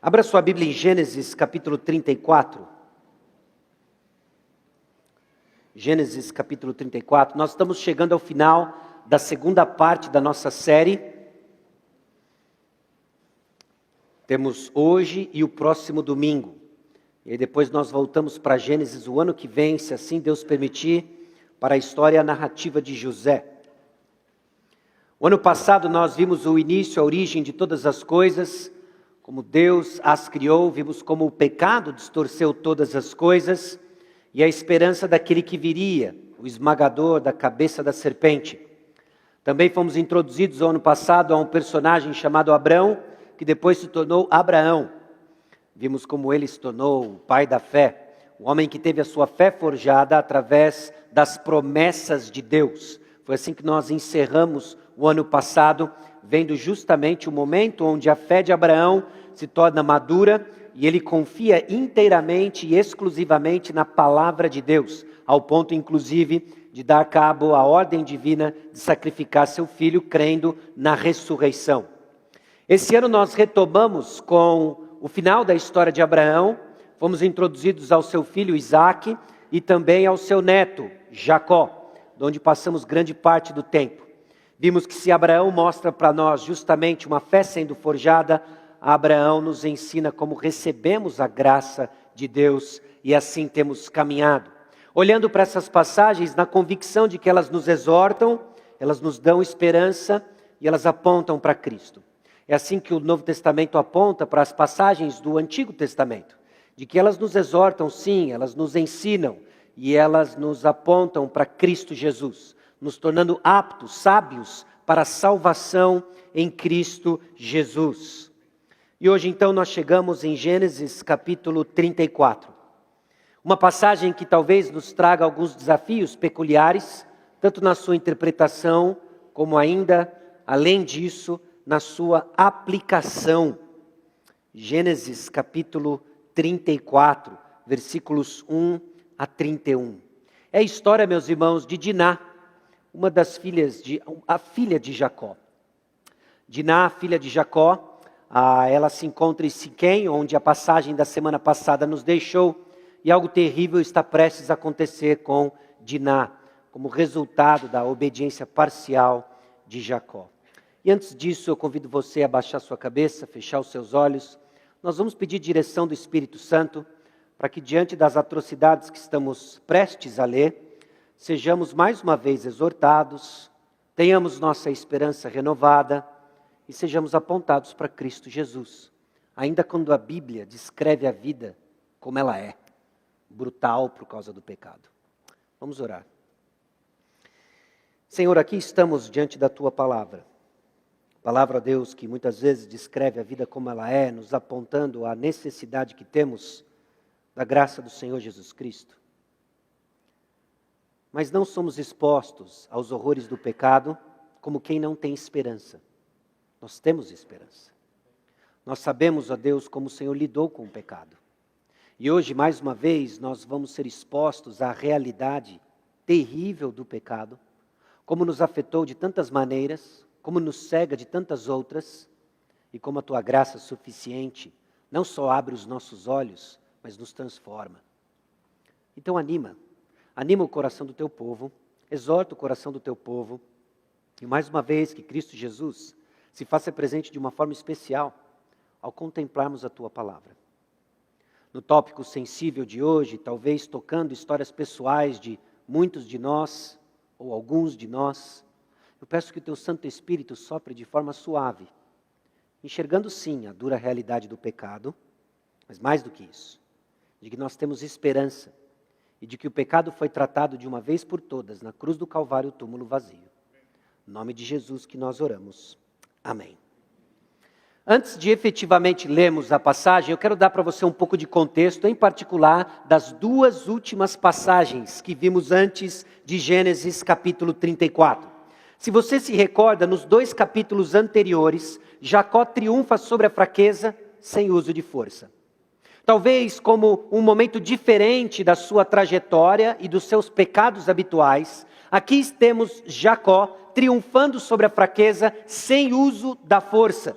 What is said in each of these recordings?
Abra sua Bíblia em Gênesis capítulo 34. Gênesis capítulo 34. Nós estamos chegando ao final da segunda parte da nossa série. Temos hoje e o próximo domingo. E aí depois nós voltamos para Gênesis o ano que vem, se assim Deus permitir, para a história narrativa de José. O ano passado nós vimos o início, a origem de todas as coisas, como Deus as criou, vimos como o pecado distorceu todas as coisas e a esperança daquele que viria, o esmagador da cabeça da serpente. Também fomos introduzidos no ano passado a um personagem chamado Abrão, que depois se tornou Abraão. Vimos como ele se tornou o pai da fé, o homem que teve a sua fé forjada através das promessas de Deus. Foi assim que nós encerramos o ano passado, vendo justamente o momento onde a fé de Abraão se torna madura e ele confia inteiramente e exclusivamente na palavra de Deus, ao ponto inclusive de dar cabo à ordem divina de sacrificar seu filho, crendo na ressurreição. Esse ano nós retomamos com o final da história de Abraão, fomos introduzidos ao seu filho Isaque e também ao seu neto Jacó, onde passamos grande parte do tempo. Vimos que se Abraão mostra para nós justamente uma fé sendo forjada, Abraão nos ensina como recebemos a graça de Deus e assim temos caminhado. Olhando para essas passagens na convicção de que elas nos exortam, elas nos dão esperança e elas apontam para Cristo. É assim que o Novo Testamento aponta para as passagens do Antigo Testamento, de que elas nos exortam sim, elas nos ensinam e elas nos apontam para Cristo Jesus, nos tornando aptos, sábios para a salvação em Cristo Jesus. E hoje então nós chegamos em Gênesis capítulo 34. Uma passagem que talvez nos traga alguns desafios peculiares, tanto na sua interpretação, como ainda, além disso, na sua aplicação. Gênesis capítulo 34, versículos 1 a 31. É a história, meus irmãos, de Diná, uma das filhas a filha de Jacó. Diná, a filha de Jacó, ela se encontra em Siquém, onde a passagem da semana passada nos deixou, e algo terrível está prestes a acontecer com Diná, como resultado da obediência parcial de Jacó. E antes disso, eu convido você a baixar sua cabeça, fechar os seus olhos. Nós vamos pedir direção do Espírito Santo, para que diante das atrocidades que estamos prestes a ler, sejamos mais uma vez exortados, tenhamos nossa esperança renovada e sejamos apontados para Cristo Jesus. Ainda quando a Bíblia descreve a vida como ela é, brutal por causa do pecado. Vamos orar. Senhor, aqui estamos diante da Tua palavra. Palavra, Deus, que muitas vezes descreve a vida como ela é, nos apontando à necessidade que temos da graça do Senhor Jesus Cristo. Mas não somos expostos aos horrores do pecado como quem não tem esperança. Nós temos esperança. Nós sabemos, ó Deus, como o Senhor lidou com o pecado. E hoje, mais uma vez, nós vamos ser expostos à realidade terrível do pecado, como nos afetou de tantas maneiras, como nos cega de tantas outras, e como a Tua graça suficiente não só abre os nossos olhos, mas nos transforma. Então anima o coração do Teu povo, exorta o coração do Teu povo, e mais uma vez que Cristo Jesus se faça presente de uma forma especial ao contemplarmos a Tua palavra. No tópico sensível de hoje, talvez tocando histórias pessoais de muitos de nós, ou alguns de nós, eu peço que o Teu Santo Espírito sopre de forma suave, enxergando sim a dura realidade do pecado, mas mais do que isso, de que nós temos esperança e de que o pecado foi tratado de uma vez por todas na cruz do Calvário, o túmulo vazio. Em nome de Jesus que nós oramos. Amém. Antes de efetivamente lermos a passagem, eu quero dar para você um pouco de contexto, em particular das duas últimas passagens que vimos antes de Gênesis capítulo 34. Se você se recorda, nos 2 capítulos anteriores, Jacó triunfa sobre a fraqueza sem uso de força. Talvez como um momento diferente da sua trajetória e dos seus pecados habituais, aqui temos Jacó triunfando sobre a fraqueza sem uso da força.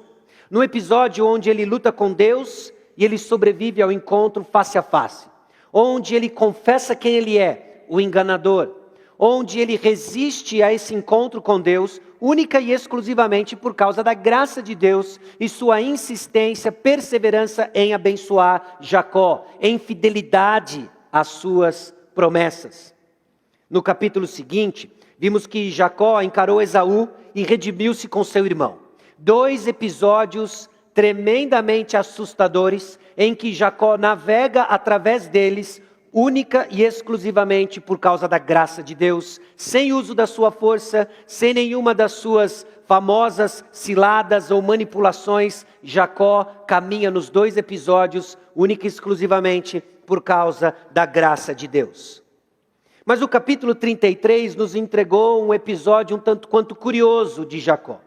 No episódio onde ele luta com Deus e ele sobrevive ao encontro face a face. Onde ele confessa quem ele é, o enganador. Onde ele resiste a esse encontro com Deus, única e exclusivamente por causa da graça de Deus e sua insistência, perseverança em abençoar Jacó, em fidelidade às suas promessas. No capítulo seguinte, vimos que Jacó encarou Esaú e redimiu-se com seu irmão. 2 episódios tremendamente assustadores em que Jacó navega através deles, única e exclusivamente por causa da graça de Deus, sem uso da sua força, sem nenhuma das suas famosas ciladas ou manipulações. Jacó caminha nos 2 episódios, única e exclusivamente por causa da graça de Deus. Mas o capítulo 33 nos entregou um episódio um tanto quanto curioso de Jacó.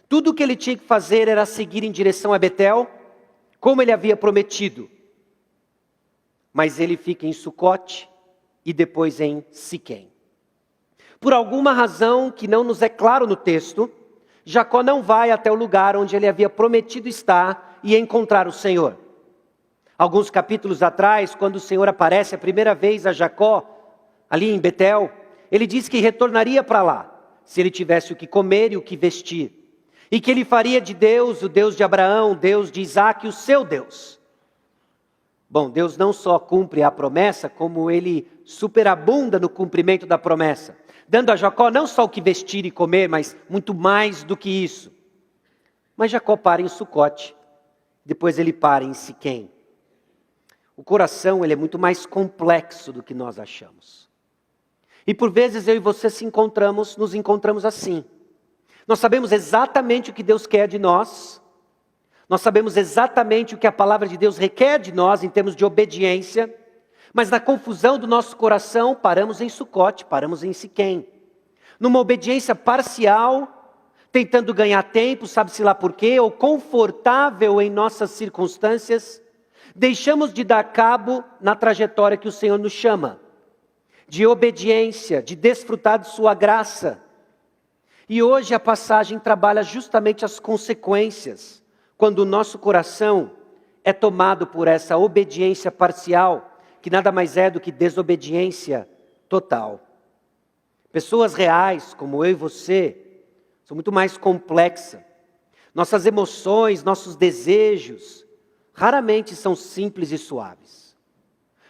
Tudo o que ele tinha que fazer era seguir em direção a Betel, como ele havia prometido. Mas ele fica em Sucote e depois em Siquém. Por alguma razão que não nos é claro no texto, Jacó não vai até o lugar onde ele havia prometido estar e encontrar o Senhor. Alguns capítulos atrás, quando o Senhor aparece a primeira vez a Jacó, ali em Betel, ele disse que retornaria para lá, se ele tivesse o que comer e o que vestir. E que ele faria de Deus, o Deus de Abraão, o Deus de Isaac, o seu Deus. Bom, Deus não só cumpre a promessa, como ele superabunda no cumprimento da promessa, dando a Jacó não só o que vestir e comer, mas muito mais do que isso. Mas Jacó para em Sucote, depois ele para em Siquém. O coração ele é muito mais complexo do que nós achamos. E por vezes eu e você nos encontramos assim. Nós sabemos exatamente o que Deus quer de nós. Nós sabemos exatamente o que a palavra de Deus requer de nós em termos de obediência, mas na confusão do nosso coração paramos em Sucote, paramos em Siquém. Numa obediência parcial, tentando ganhar tempo, sabe-se lá por quê, ou confortável em nossas circunstâncias, deixamos de dar cabo na trajetória que o Senhor nos chama, de obediência, de desfrutar de sua graça. E hoje a passagem trabalha justamente as consequências, quando o nosso coração é tomado por essa obediência parcial, que nada mais é do que desobediência total. Pessoas reais, como eu e você, são muito mais complexas. Nossas emoções, nossos desejos, raramente são simples e suaves.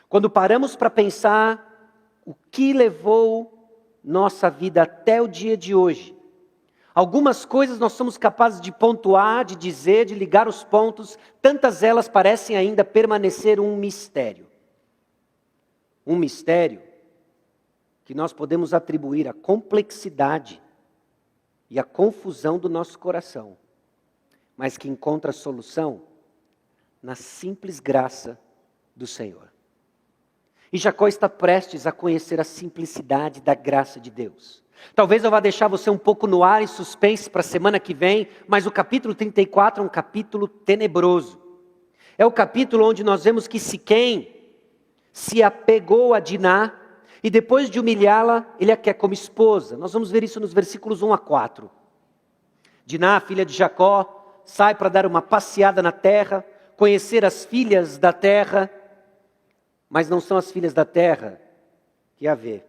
Quando paramos para pensar o que levou nossa vida até o dia de hoje, algumas coisas nós somos capazes de pontuar, de dizer, de ligar os pontos, tantas elas parecem ainda permanecer um mistério. Um mistério que nós podemos atribuir à complexidade e à confusão do nosso coração, mas que encontra solução na simples graça do Senhor. E Jacó está prestes a conhecer a simplicidade da graça de Deus. Talvez eu vá deixar você um pouco no ar, em suspense para a semana que vem, mas o capítulo 34 é um capítulo tenebroso. É o capítulo onde nós vemos que Siquém se apegou a Diná e depois de humilhá-la, ele a quer como esposa. Nós vamos ver isso nos versículos 1 a 4. Diná, filha de Jacó, sai para dar uma passeada na terra, conhecer as filhas da terra, mas não são as filhas da terra que a vê.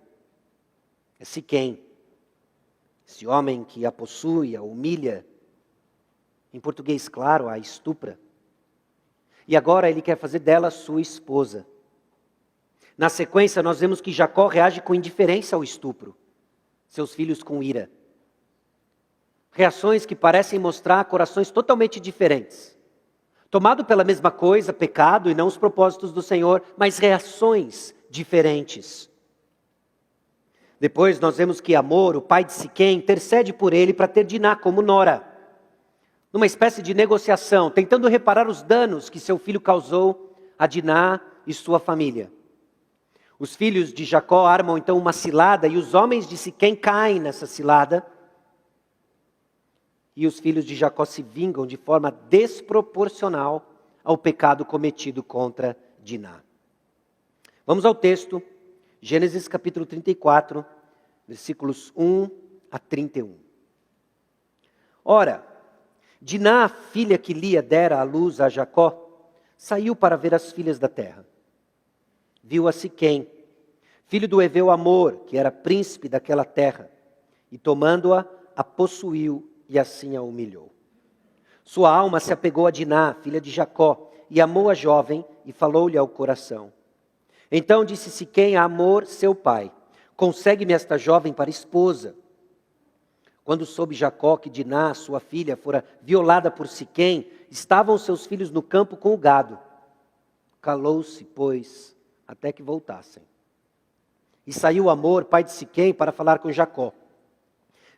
É Siquém. Esse homem que a possui, a humilha, em português claro, a estupra. E agora ele quer fazer dela sua esposa. Na sequência nós vemos que Jacó reage com indiferença ao estupro, seus filhos com ira. Reações que parecem mostrar corações totalmente diferentes. Tomado pela mesma coisa, pecado e não os propósitos do Senhor, mas reações diferentes. Depois nós vemos que Amor, o pai de Siquém, intercede por ele para ter Diná como nora. Numa espécie de negociação, tentando reparar os danos que seu filho causou a Diná e sua família. Os filhos de Jacó armam então uma cilada e os homens de Siquém caem nessa cilada. E os filhos de Jacó se vingam de forma desproporcional ao pecado cometido contra Diná. Vamos ao texto. Gênesis capítulo 34, versículos 1 a 31. Ora, Diná, a filha que Lia dera à luz a Jacó, saiu para ver as filhas da terra. Viu a Siquém, filho do heveu Amor, que era príncipe daquela terra, e tomando-a, a possuiu e assim a humilhou. Sua alma se apegou a Diná, filha de Jacó, e amou a jovem e falou-lhe ao coração. Então disse Siquém a Amor, seu pai: consegue-me esta jovem para esposa. Quando soube Jacó que Diná, sua filha, fora violada por Siquém, estavam seus filhos no campo com o gado. Calou-se, pois, até que voltassem. E saiu Amor, pai de Siquém, para falar com Jacó.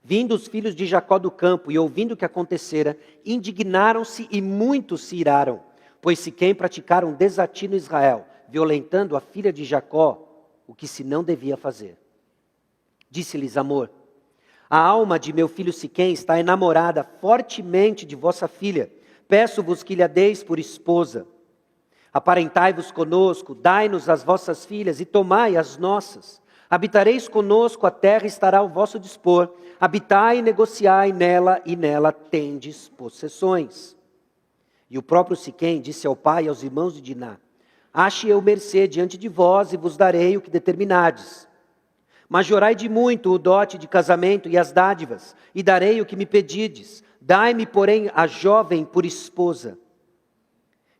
Vindo os filhos de Jacó do campo e ouvindo o que acontecera, indignaram-se e muitos se iraram, pois Siquém praticara um desatino em Israel, violentando a filha de Jacó, o que se não devia fazer. Disse-lhes Amor: a alma de meu filho Siquém está enamorada fortemente de vossa filha. Peço-vos que lhe deis por esposa. Aparentai-vos conosco, dai-nos as vossas filhas e tomai as nossas. Habitareis conosco, a terra estará ao vosso dispor. Habitai e negociai nela, e nela tendes possessões. E o próprio Siquém disse ao pai e aos irmãos de Diná: ache eu mercê diante de vós e vos darei o que determinardes. Majorai de muito o dote de casamento e as dádivas, e darei o que me pedides. Dai-me, porém, a jovem por esposa.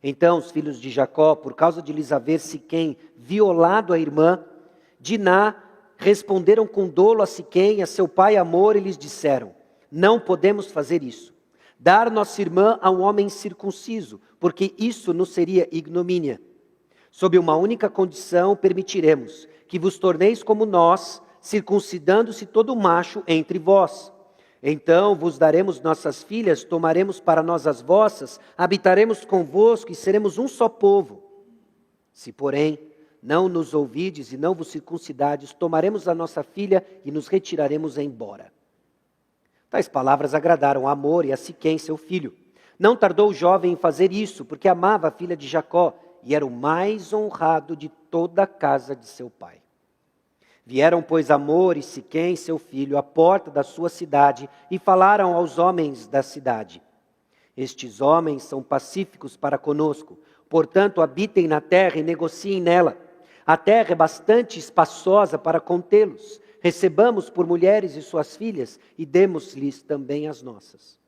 Então os filhos de Jacó, por causa de lhes haver Siquém violado a irmã, Diná, responderam com dolo a Siquém, a seu pai Amor, e lhes disseram: não podemos fazer isso. Dar nossa irmã a um homem circunciso, porque isso nos seria ignomínia. Sob uma única condição permitiremos que vos torneis como nós, circuncidando-se todo macho entre vós. Então vos daremos nossas filhas, tomaremos para nós as vossas, habitaremos convosco e seremos um só povo. Se, porém, não nos ouvides e não vos circuncidades, tomaremos a nossa filha e nos retiraremos embora. Tais palavras agradaram a Amor e a Siquém, seu filho. Não tardou o jovem em fazer isso, porque amava a filha de Jacó, e era o mais honrado de toda a casa de seu pai. Vieram, pois, Amor e Siquém, seu filho, à porta da sua cidade, e falaram aos homens da cidade: estes homens são pacíficos para conosco, portanto habitem na terra e negociem nela. A terra é bastante espaçosa para contê-los. Recebamos por mulheres e suas filhas, e demos-lhes também as nossas.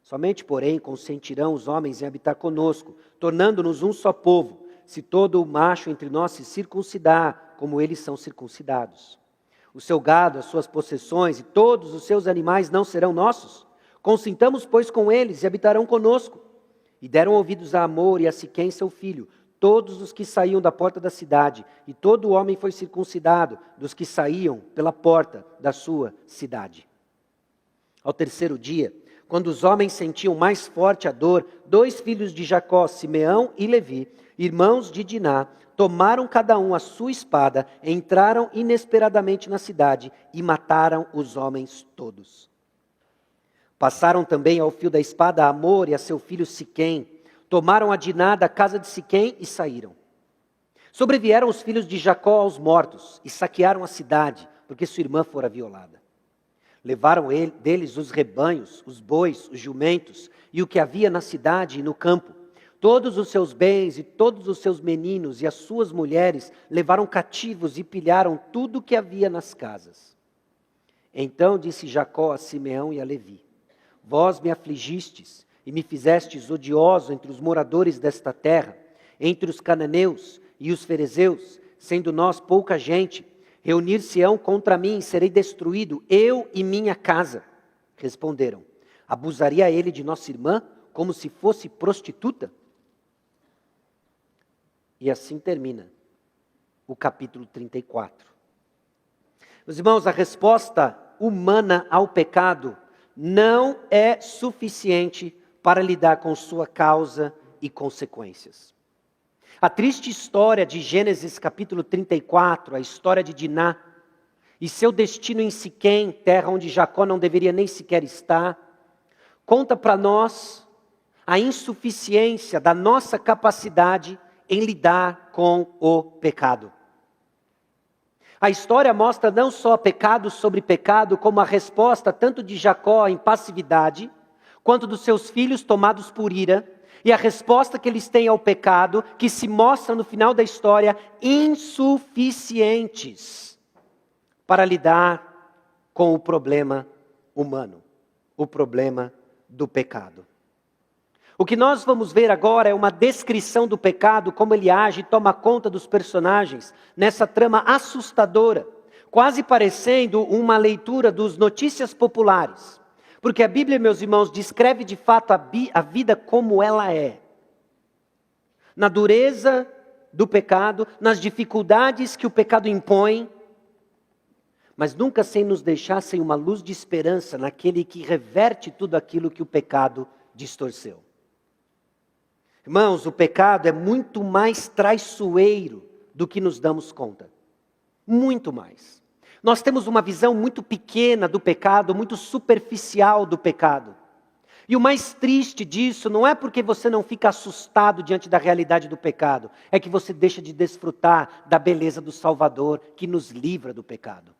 Somente, porém, consentirão os homens em habitar conosco, tornando-nos um só povo, se todo o macho entre nós se circuncidar, como eles são circuncidados. O seu gado, as suas possessões e todos os seus animais não serão nossos? Consintamos, pois, com eles e habitarão conosco. E deram ouvidos a Amor e a Siquém, seu filho, todos os que saíam da porta da cidade, e todo homem foi circuncidado dos que saíam pela porta da sua cidade. Ao terceiro dia, quando os homens sentiam mais forte a dor, 2 filhos de Jacó, Simeão e Levi, irmãos de Diná, tomaram cada um a sua espada, entraram inesperadamente na cidade e mataram os homens todos. Passaram também ao fio da espada a Amor e a seu filho Siquém, tomaram a Diná da casa de Siquém e saíram. Sobrevieram os filhos de Jacó aos mortos e saquearam a cidade, porque sua irmã fora violada. Levaram deles os rebanhos, os bois, os jumentos e o que havia na cidade e no campo. Todos os seus bens e todos os seus meninos e as suas mulheres levaram cativos e pilharam tudo o que havia nas casas. Então disse Jacó a Simeão e a Levi: vós me afligistes e me fizestes odioso entre os moradores desta terra, entre os cananeus e os ferezeus, sendo nós pouca gente. Reunir-se-ão contra mim e serei destruído, eu e minha casa. Responderam: abusaria ele de nossa irmã como se fosse prostituta? E assim termina o capítulo 34. Meus irmãos, a resposta humana ao pecado não é suficiente para lidar com sua causa e consequências. A triste história de Gênesis capítulo 34, a história de Diná, e seu destino em Siquém, terra onde Jacó não deveria nem sequer estar, conta para nós a insuficiência da nossa capacidade em lidar com o pecado. A história mostra não só pecado sobre pecado, como a resposta tanto de Jacó em passividade, quanto dos seus filhos tomados por ira, e a resposta que eles têm ao pecado, que se mostra no final da história insuficientes para lidar com o problema humano, o problema do pecado. O que nós vamos ver agora é uma descrição do pecado, como ele age e toma conta dos personagens, nessa trama assustadora, quase parecendo uma leitura dos Notícias Populares. Porque a Bíblia, meus irmãos, descreve de fato a vida como ela é. Na dureza do pecado, nas dificuldades que o pecado impõe, mas nunca sem nos deixar sem uma luz de esperança naquele que reverte tudo aquilo que o pecado distorceu. Irmãos, o pecado é muito mais traiçoeiro do que nos damos conta. Muito mais. Nós temos uma visão muito pequena do pecado, muito superficial do pecado. E o mais triste disso não é porque você não fica assustado diante da realidade do pecado, é que você deixa de desfrutar da beleza do Salvador que nos livra do pecado.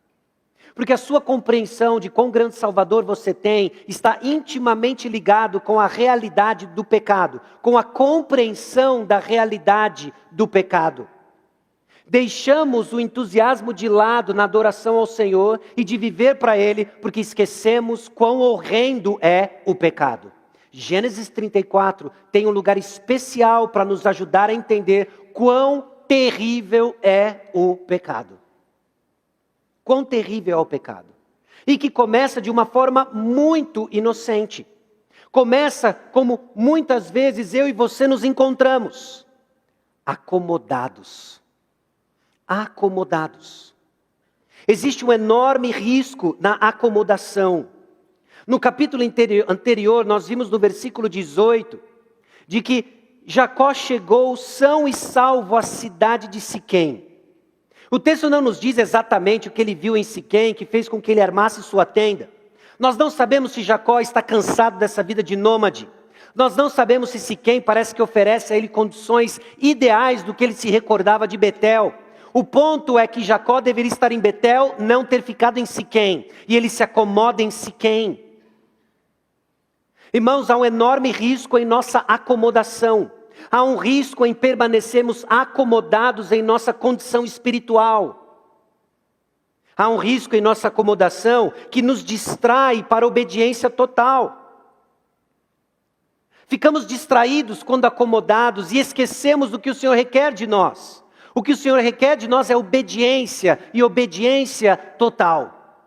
Porque a sua compreensão de quão grande Salvador você tem está intimamente ligado com a realidade do pecado, com a compreensão da realidade do pecado. Deixamos o entusiasmo de lado na adoração ao Senhor e de viver para Ele, porque esquecemos quão horrendo é o pecado. Gênesis 34 tem um lugar especial para nos ajudar a entender quão terrível é o pecado. Quão terrível é o pecado. E que começa de uma forma muito inocente. Começa como muitas vezes eu e você nos encontramos. Acomodados. Acomodados. Existe um enorme risco na acomodação. No capítulo anterior, nós vimos no versículo 18, de que Jacó chegou são e salvo à cidade de Siquém. O texto não nos diz exatamente o que ele viu em Siquém, que fez com que ele armasse sua tenda. Nós não sabemos se Jacó está cansado dessa vida de nômade. Nós não sabemos se Siquém parece que oferece a ele condições ideais do que ele se recordava de Betel. O ponto é que Jacó deveria estar em Betel, não ter ficado em Siquém. E ele se acomoda em Siquém. Irmãos, há um enorme risco em nossa acomodação. Há um risco em permanecermos acomodados em nossa condição espiritual. Há um risco em nossa acomodação que nos distrai para a obediência total. Ficamos distraídos quando acomodados e esquecemos do que o Senhor requer de nós. O que o Senhor requer de nós é obediência e obediência total.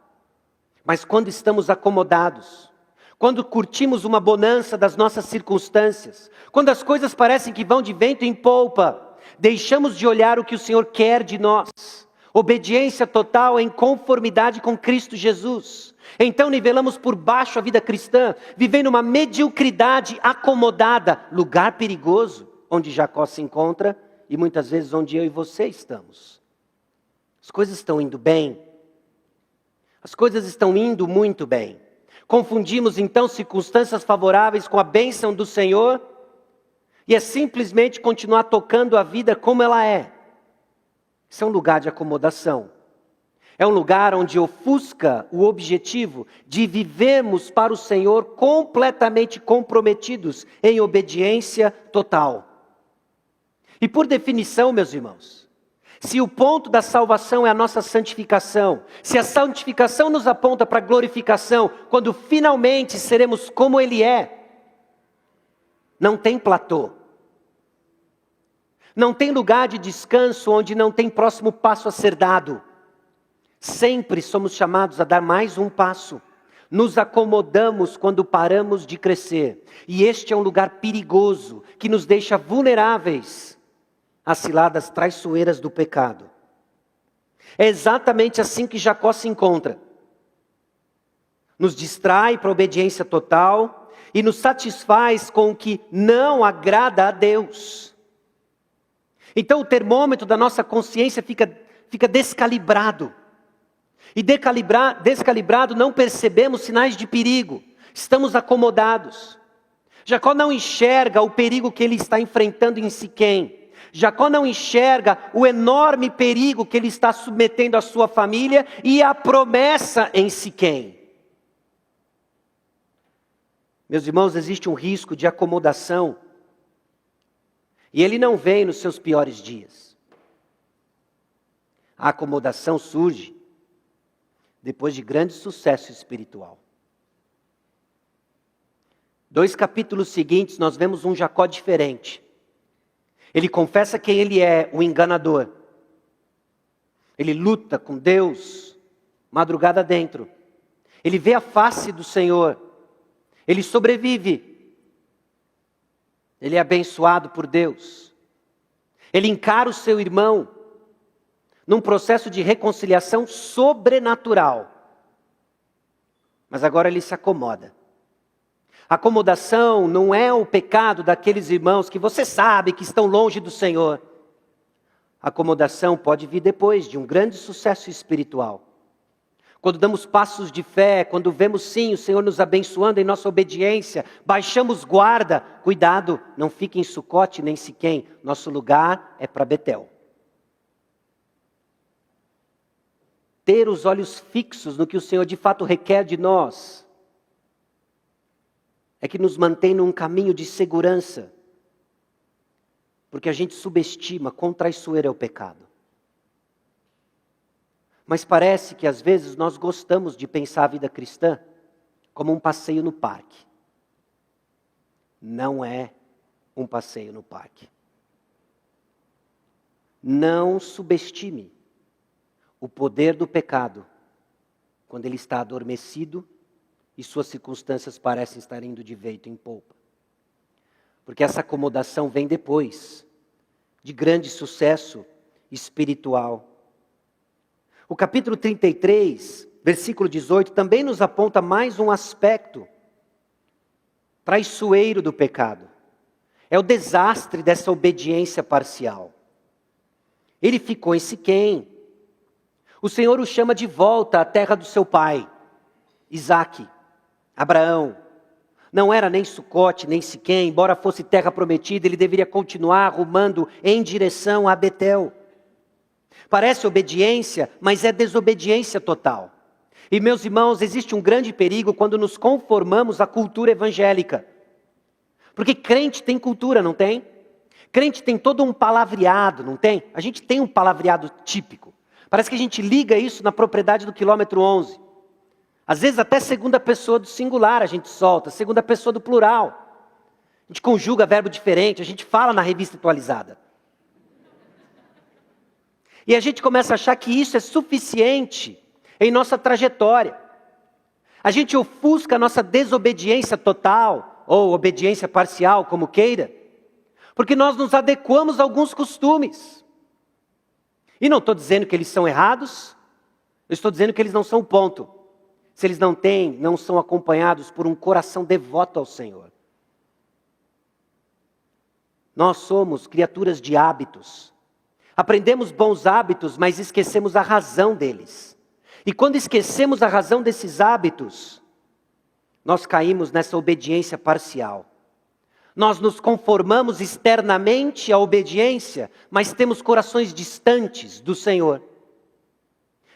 Mas quando estamos acomodados, quando curtimos uma bonança das nossas circunstâncias, quando as coisas parecem que vão de vento em polpa, deixamos de olhar o que o Senhor quer de nós. Obediência total em conformidade com Cristo Jesus. Então nivelamos por baixo a vida cristã, vivendo uma mediocridade acomodada, lugar perigoso, onde Jacó se encontra e muitas vezes onde eu e você estamos. As coisas estão indo bem. As coisas estão indo muito bem. Confundimos então circunstâncias favoráveis com a bênção do Senhor e é simplesmente continuar tocando a vida como ela é. Isso é um lugar de acomodação. É um lugar onde ofusca o objetivo de vivermos para o Senhor completamente comprometidos em obediência total. E por definição, meus irmãos, se o ponto da salvação é a nossa santificação, se a santificação nos aponta para a glorificação, quando finalmente seremos como Ele é, não tem platô. Não tem lugar de descanso onde não tem próximo passo a ser dado. Sempre somos chamados a dar mais um passo. Nos acomodamos quando paramos de crescer. E este é um lugar perigoso, que nos deixa vulneráveis às ciladas traiçoeiras do pecado. É exatamente assim que Jacó se encontra. Nos distrai para a obediência total e nos satisfaz com o que não agrada a Deus. Então o termômetro da nossa consciência fica descalibrado. E descalibrado não percebemos sinais de perigo. Estamos acomodados. Jacó não enxerga o perigo que ele está enfrentando em Siquém. Jacó não enxerga o enorme perigo que ele está submetendo à sua família e a promessa em Siquém. Meus irmãos, existe um risco de acomodação. E ele não vem nos seus piores dias. A acomodação surge depois de grande sucesso espiritual. 2 capítulos seguintes, nós vemos um Jacó diferente. Ele confessa quem ele é, um enganador. Ele luta com Deus, madrugada dentro. Ele vê a face do Senhor. Ele sobrevive. Ele é abençoado por Deus. Ele encara o seu irmão num processo de reconciliação sobrenatural. Mas agora ele se acomoda. Acomodação não é o pecado daqueles irmãos que você sabe que estão longe do Senhor. Acomodação pode vir depois de um grande sucesso espiritual. Quando damos passos de fé, quando vemos sim o Senhor nos abençoando em nossa obediência, baixamos guarda. Cuidado, não fique em Sucote nem Siquém. Nosso lugar é para Betel. Ter os olhos fixos no que o Senhor de fato requer de nós é que nos mantém num caminho de segurança. Porque a gente subestima quão traiçoeiro é o pecado. Mas parece que às vezes nós gostamos de pensar a vida cristã como um passeio no parque. Não é um passeio no parque. Não subestime o poder do pecado quando ele está adormecido e suas circunstâncias parecem estar indo de vento em polpa. Porque essa acomodação vem depois de grande sucesso espiritual. O capítulo 33, versículo 18, também nos aponta mais um aspecto traiçoeiro do pecado. É o desastre dessa obediência parcial. Ele ficou em Siquém. O Senhor o chama de volta à terra do seu pai, Isaque, Abraão. Não era nem Sucote, nem Siquém, embora fosse terra prometida, ele deveria continuar rumando em direção a Betel. Parece obediência, mas é desobediência total. E meus irmãos, existe um grande perigo quando nos conformamos à cultura evangélica. Porque crente tem cultura, não tem? Crente tem todo um palavreado, não tem? A gente tem um palavreado típico. Parece que a gente liga isso na propriedade do quilômetro 11. Às vezes até segunda pessoa do singular a gente solta, segunda pessoa do plural. A gente conjuga verbo diferente, a gente fala na revista atualizada. E a gente começa a achar que isso é suficiente em nossa trajetória. A gente ofusca a nossa desobediência total, ou obediência parcial, como queira, porque nós nos adequamos a alguns costumes. E não estou dizendo que eles são errados, eu estou dizendo que eles não são o ponto. Se eles não são acompanhados por um coração devoto ao Senhor. Nós somos criaturas de hábitos. Aprendemos bons hábitos, mas esquecemos a razão deles. E quando esquecemos a razão desses hábitos, nós caímos nessa obediência parcial. Nós nos conformamos externamente à obediência, mas temos corações distantes do Senhor.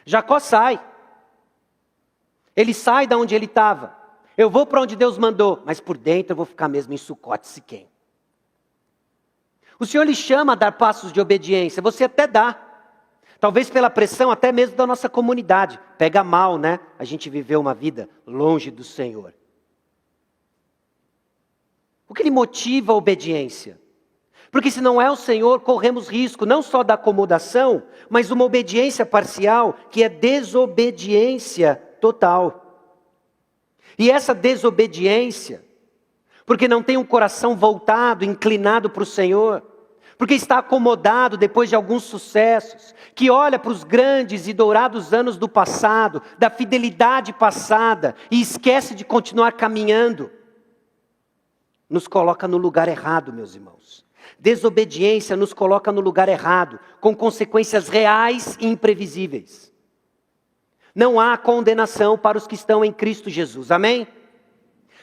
Jacó sai. Ele sai da onde ele estava. Eu vou para onde Deus mandou, mas por dentro eu vou ficar mesmo em Sucote, Siquém. O Senhor lhe chama a dar passos de obediência, você até dá. Talvez pela pressão até mesmo da nossa comunidade. Pega mal, né? A gente viveu uma vida longe do Senhor. O que lhe motiva a obediência? Porque se não é o Senhor, corremos risco não só da acomodação, mas uma obediência parcial, que é desobediência total. E essa desobediência, porque não tem um coração voltado, inclinado para o Senhor, porque está acomodado depois de alguns sucessos, que olha para os grandes e dourados anos do passado, da fidelidade passada, e esquece de continuar caminhando, nos coloca no lugar errado, meus irmãos. Desobediência nos coloca no lugar errado, com consequências reais e imprevisíveis. Não há condenação para os que estão em Cristo Jesus, amém?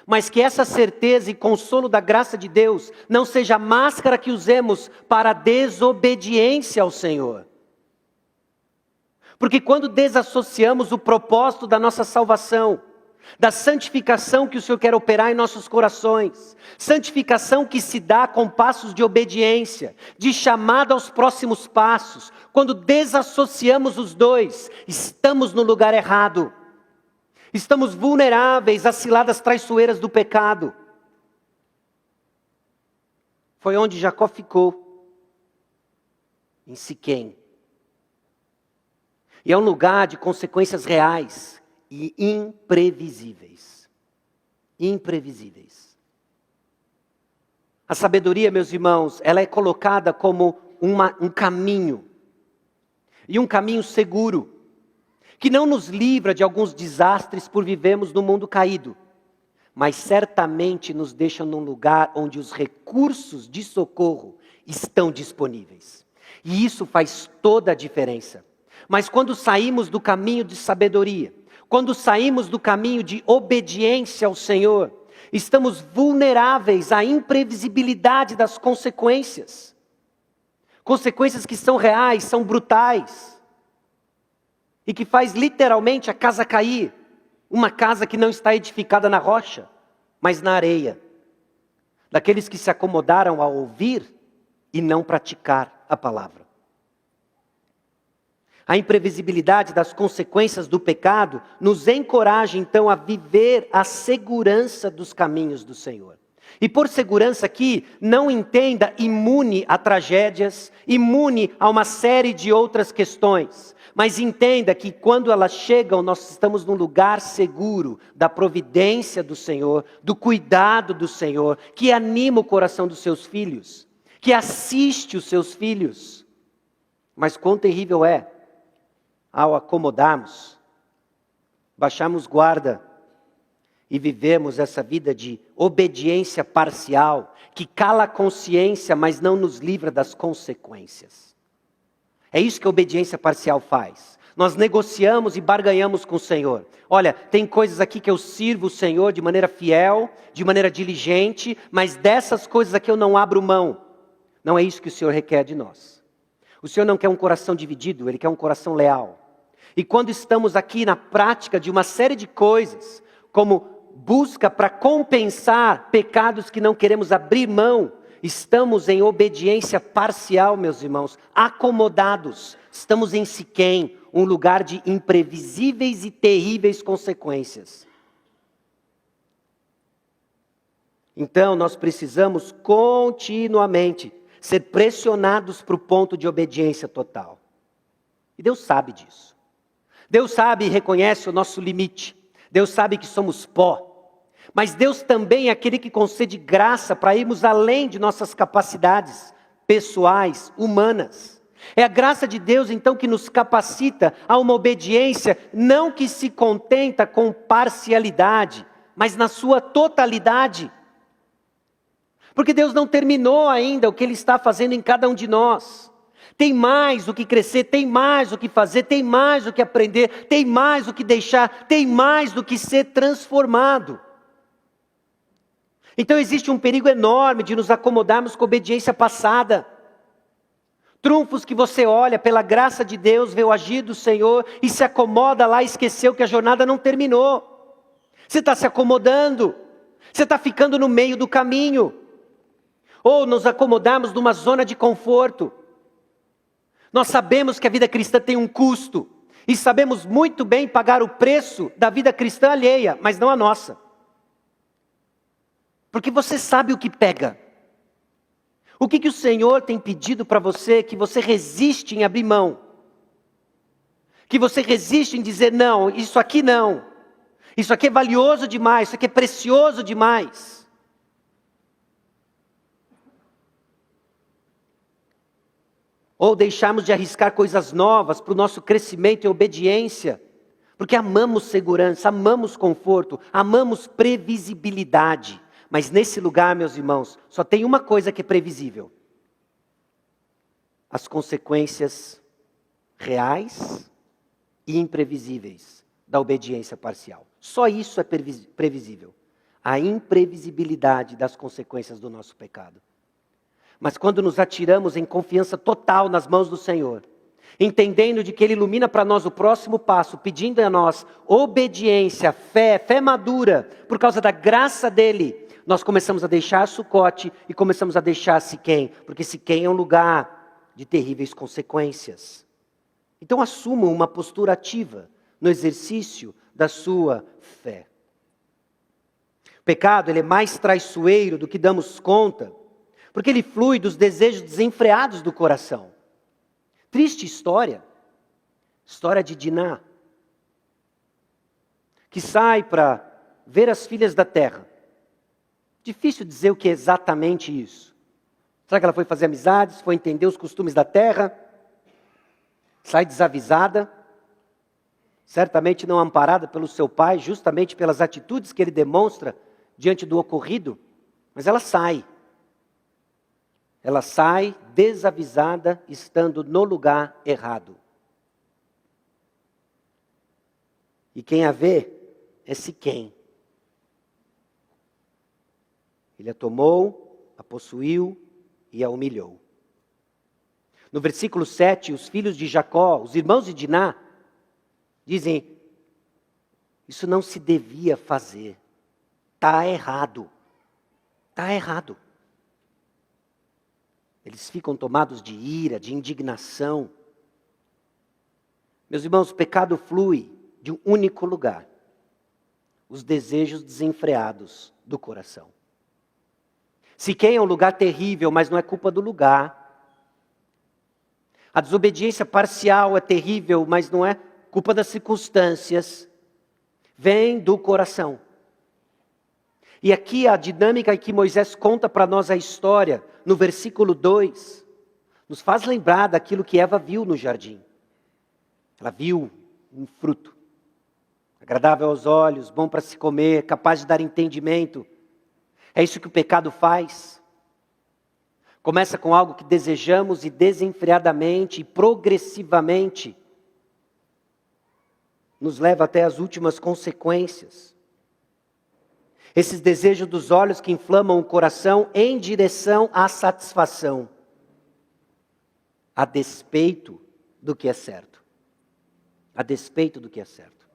Mas que essa certeza e consolo da graça de Deus não seja a máscara que usemos para a desobediência ao Senhor. Porque quando desassociamos o propósito da nossa salvação da santificação que o Senhor quer operar em nossos corações, santificação que se dá com passos de obediência, de chamada aos próximos passos. Quando desassociamos os dois, estamos no lugar errado, estamos vulneráveis às ciladas traiçoeiras do pecado. Foi onde Jacó ficou, em Siquém. E é um lugar de consequências reais e imprevisíveis. Imprevisíveis. A sabedoria, meus irmãos, ela é colocada como um caminho. E um caminho seguro. Que não nos livra de alguns desastres por vivermos no mundo caído. Mas certamente nos deixa num lugar onde os recursos de socorro estão disponíveis. E isso faz toda a diferença. Mas quando saímos do caminho de sabedoria, quando saímos do caminho de obediência ao Senhor, estamos vulneráveis à imprevisibilidade das consequências. Consequências que são reais, são brutais. E que faz literalmente a casa cair. Uma casa que não está edificada na rocha, mas na areia. Daqueles que se acomodaram a ouvir e não praticar a palavra. A imprevisibilidade das consequências do pecado nos encoraja então a viver a segurança dos caminhos do Senhor. E por segurança aqui, não entenda imune a tragédias, imune a uma série de outras questões. Mas entenda que quando elas chegam, nós estamos num lugar seguro da providência do Senhor, do cuidado do Senhor, que anima o coração dos seus filhos, que assiste os seus filhos. Mas quão terrível é, ao acomodarmos, baixarmos guarda e vivemos essa vida de obediência parcial, que cala a consciência, mas não nos livra das consequências. É isso que a obediência parcial faz. Nós negociamos e barganhamos com o Senhor. Olha, tem coisas aqui que eu sirvo o Senhor de maneira fiel, de maneira diligente, mas dessas coisas aqui eu não abro mão. Não é isso que o Senhor requer de nós. O Senhor não quer um coração dividido, Ele quer um coração leal. E quando estamos aqui na prática de uma série de coisas, como busca para compensar pecados que não queremos abrir mão, estamos em obediência parcial, meus irmãos, acomodados. Estamos em Siquém, um lugar de imprevisíveis e terríveis consequências. Então, nós precisamos continuamente ser pressionados para o ponto de obediência total. E Deus sabe disso. Deus sabe e reconhece o nosso limite. Deus sabe que somos pó. Mas Deus também é aquele que concede graça para irmos além de nossas capacidades pessoais, humanas. É a graça de Deus, então, que nos capacita a uma obediência não que se contenta com parcialidade, mas na sua totalidade. Porque Deus não terminou ainda o que Ele está fazendo em cada um de nós. Tem mais o que crescer, tem mais o que fazer, tem mais o que aprender, tem mais o que deixar, tem mais do que ser transformado. Então existe um perigo enorme de nos acomodarmos com a obediência passada. Trunfos que você olha, pela graça de Deus, vê o agir do Senhor e se acomoda lá e esqueceu que a jornada não terminou. Você está se acomodando, você está ficando no meio do caminho. Ou nos acomodamos numa zona de conforto. Nós sabemos que a vida cristã tem um custo. E sabemos muito bem pagar o preço da vida cristã alheia, mas não a nossa. Porque você sabe o que pega. O que o Senhor tem pedido para você, que você resiste em abrir mão. Que você resiste em dizer, não, isso aqui não. Isso aqui é valioso demais, isso aqui é precioso demais. Ou deixarmos de arriscar coisas novas para o nosso crescimento e obediência. Porque amamos segurança, amamos conforto, amamos previsibilidade. Mas nesse lugar, meus irmãos, só tem uma coisa que é previsível. As consequências reais e imprevisíveis da obediência parcial. Só isso é previsível. A imprevisibilidade das consequências do nosso pecado. Mas quando nos atiramos em confiança total nas mãos do Senhor, entendendo de que Ele ilumina para nós o próximo passo, pedindo a nós obediência, fé madura, por causa da graça dEle, nós começamos a deixar Sucote e começamos a deixar Siquém, porque Siquém é um lugar de terríveis consequências. Então assumam uma postura ativa no exercício da sua fé. O pecado, ele é mais traiçoeiro do que damos conta, porque ele flui dos desejos desenfreados do coração. Triste história de Diná, que sai para ver as filhas da terra. Difícil dizer o que é exatamente isso. Será que ela foi fazer amizades, foi entender os costumes da terra? Sai desavisada, certamente não amparada pelo seu pai, justamente pelas atitudes que ele demonstra diante do ocorrido, mas ela sai. Ela sai desavisada, estando no lugar errado. E quem a vê é Siquém. Ele a tomou, a possuiu e a humilhou. No versículo 7, os filhos de Jacó, os irmãos de Diná, dizem: isso não se devia fazer. Está errado. Está errado. Eles ficam tomados de ira, de indignação. Meus irmãos, o pecado flui de um único lugar: os desejos desenfreados do coração. Siquém é um lugar terrível, mas não é culpa do lugar. A desobediência parcial é terrível, mas não é culpa das circunstâncias. Vem do coração. E aqui a dinâmica que Moisés conta para nós a história, no versículo 2, nos faz lembrar daquilo que Eva viu no jardim. Ela viu um fruto, agradável aos olhos, bom para se comer, capaz de dar entendimento. É isso que o pecado faz. Começa com algo que desejamos e desenfreadamente e progressivamente nos leva até as últimas consequências. Esses desejos dos olhos que inflamam o coração em direção à satisfação, a despeito do que é certo. A despeito do que é certo.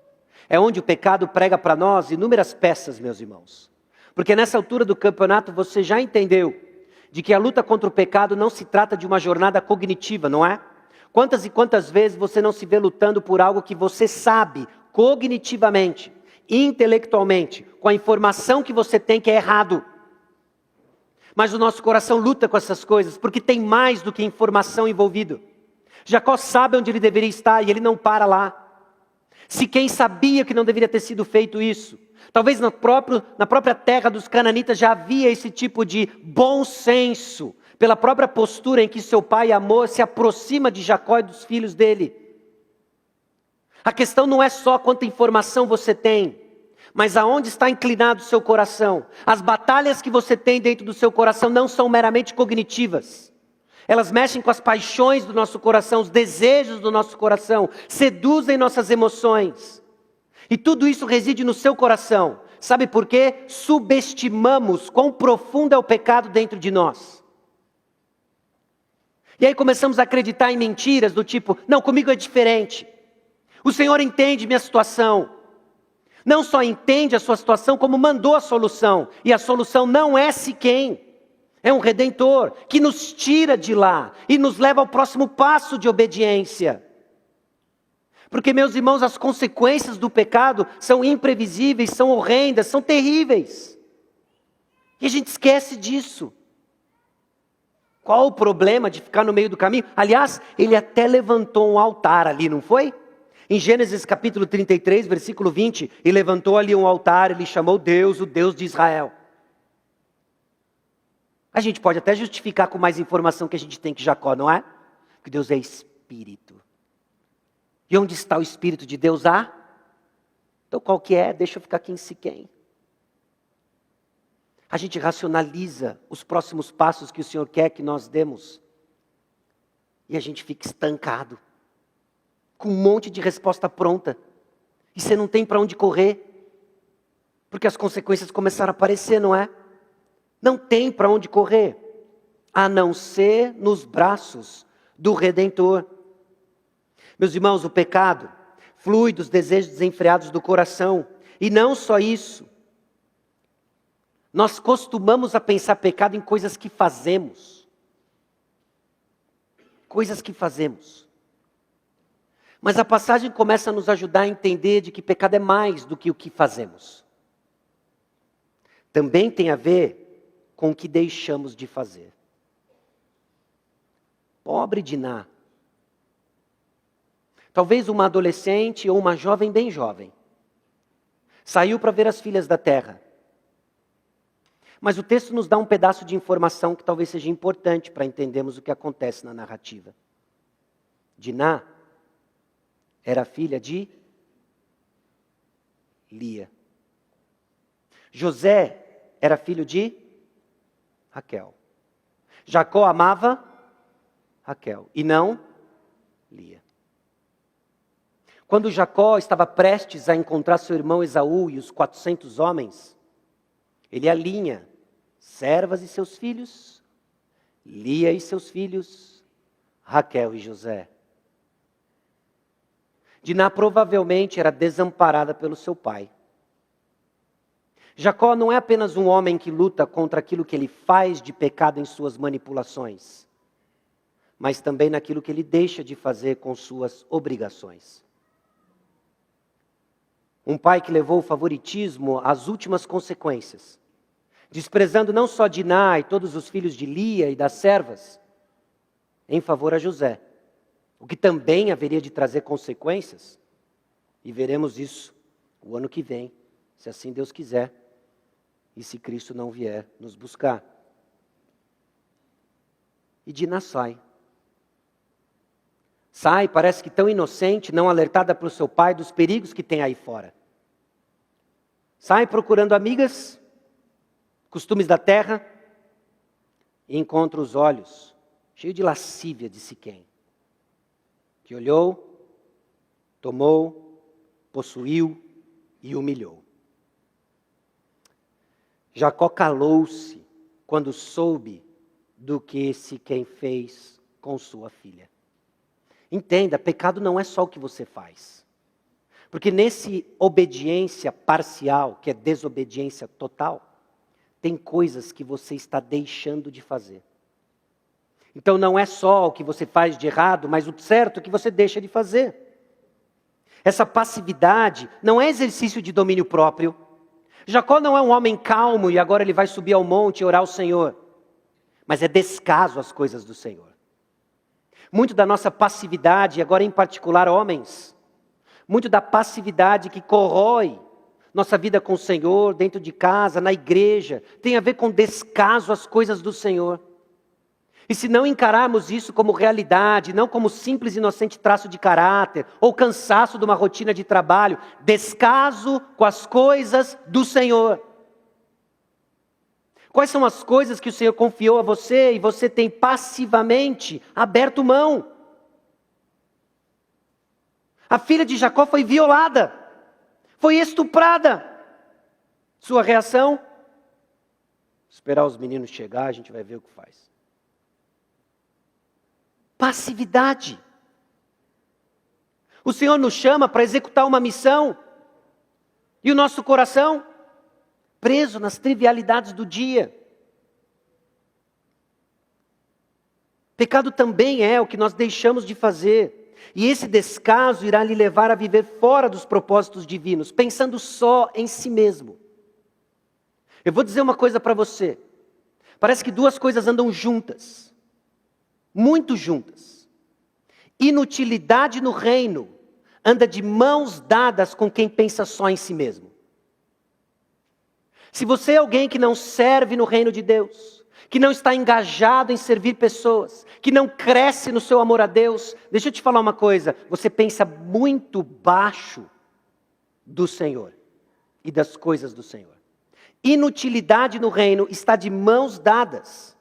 É onde o pecado prega para nós inúmeras peças, meus irmãos. Porque nessa altura do campeonato você já entendeu de que a luta contra o pecado não se trata de uma jornada cognitiva, não é? Quantas e quantas vezes você não se vê lutando por algo que você sabe cognitivamente, intelectualmente, com a informação que você tem que é errado. Mas o nosso coração luta com essas coisas, porque tem mais do que informação envolvido. Jacó sabe onde ele deveria estar e ele não para lá. Siquém sabia que não deveria ter sido feito isso. Talvez na própria terra dos cananitas já havia esse tipo de bom senso, pela própria postura em que seu pai amor se aproxima de Jacó e dos filhos dele. A questão não é só quanta informação você tem, mas aonde está inclinado o seu coração. As batalhas que você tem dentro do seu coração não são meramente cognitivas. Elas mexem com as paixões do nosso coração, os desejos do nosso coração, seduzem nossas emoções. E tudo isso reside no seu coração. Sabe por quê? Subestimamos quão profundo é o pecado dentro de nós. E aí começamos a acreditar em mentiras do tipo: não, comigo é diferente. O Senhor entende minha situação. Não só entende a sua situação, como mandou a solução. E a solução não é Siquém. É um Redentor que nos tira de lá e nos leva ao próximo passo de obediência. Porque, meus irmãos, as consequências do pecado são imprevisíveis, são horrendas, são terríveis. E a gente esquece disso. Qual o problema de ficar no meio do caminho? Aliás, ele até levantou um altar ali, não foi? Em Gênesis capítulo 33, versículo 20, ele levantou ali um altar, ele chamou Deus, o Deus de Israel. A gente pode até justificar com mais informação que a gente tem que Jacó, não é? Que Deus é Espírito. E onde está o Espírito de Deus? Então qual que é? Deixa eu ficar aqui em Siquém. A gente racionaliza os próximos passos que o Senhor quer que nós demos. E a gente fica estancado. Com um monte de resposta pronta. E você não tem para onde correr. Porque as consequências começaram a aparecer, não é? Não tem para onde correr. A não ser nos braços do Redentor. Meus irmãos, o pecado flui dos desejos desenfreados do coração. E não só isso. Nós costumamos a pensar pecado em coisas que fazemos. Coisas que fazemos. Mas a passagem começa a nos ajudar a entender de que pecado é mais do que o que fazemos. Também tem a ver com o que deixamos de fazer. Pobre Diná. Talvez uma adolescente ou uma jovem bem jovem. Saiu para ver as filhas da terra. Mas o texto nos dá um pedaço de informação que talvez seja importante para entendermos o que acontece na narrativa. Diná era filha de Lia. José era filho de Raquel. Jacó amava Raquel e não Lia. Quando Jacó estava prestes a encontrar seu irmão Esaú e os 400 homens, ele alinha servas e seus filhos, Lia e seus filhos, Raquel e José. Diná provavelmente era desamparada pelo seu pai. Jacó não é apenas um homem que luta contra aquilo que ele faz de pecado em suas manipulações, mas também naquilo que ele deixa de fazer com suas obrigações. Um pai que levou o favoritismo às últimas consequências, desprezando não só Diná e todos os filhos de Lia e das servas, em favor a José, o que também haveria de trazer consequências, e veremos isso o ano que vem, se assim Deus quiser, e se Cristo não vier nos buscar. E Diná sai. Sai, parece que tão inocente, não alertada pelo seu pai dos perigos que tem aí fora. Sai procurando amigas, costumes da terra, e encontra os olhos cheios de lascívia de Siquém, que olhou, tomou, possuiu e humilhou. Jacó calou-se quando soube do que Siquém fez com sua filha. Entenda, pecado não é só o que você faz. Porque nesse obediência parcial, que é desobediência total, tem coisas que você está deixando de fazer. Então não é só o que você faz de errado, mas o certo que você deixa de fazer. Essa passividade não é exercício de domínio próprio. Jacó não é um homem calmo e agora ele vai subir ao monte e orar ao Senhor. Mas é descaso às coisas do Senhor. Muito da nossa passividade, agora em particular homens, muito da passividade que corrói nossa vida com o Senhor, dentro de casa, na igreja, tem a ver com descaso às coisas do Senhor. E se não encararmos isso como realidade, não como simples e inocente traço de caráter, ou cansaço de uma rotina de trabalho, descaso com as coisas do Senhor. Quais são as coisas que o Senhor confiou a você e você tem passivamente aberto mão? A filha de Jacó foi violada, foi estuprada. Sua reação? Esperar os meninos chegar, a gente vai ver o que faz. Passividade. O Senhor nos chama para executar uma missão. E o nosso coração? Preso nas trivialidades do dia. Pecado também é o que nós deixamos de fazer. E esse descaso irá lhe levar a viver fora dos propósitos divinos, pensando só em si mesmo. Eu vou dizer uma coisa para você. Parece que duas coisas andam juntas. Muito juntas. Inutilidade no reino anda de mãos dadas com quem pensa só em si mesmo. Se você é alguém que não serve no reino de Deus, que não está engajado em servir pessoas, que não cresce no seu amor a Deus, deixa eu te falar uma coisa, você pensa muito baixo do Senhor e das coisas do Senhor. Inutilidade no reino está de mãos dadas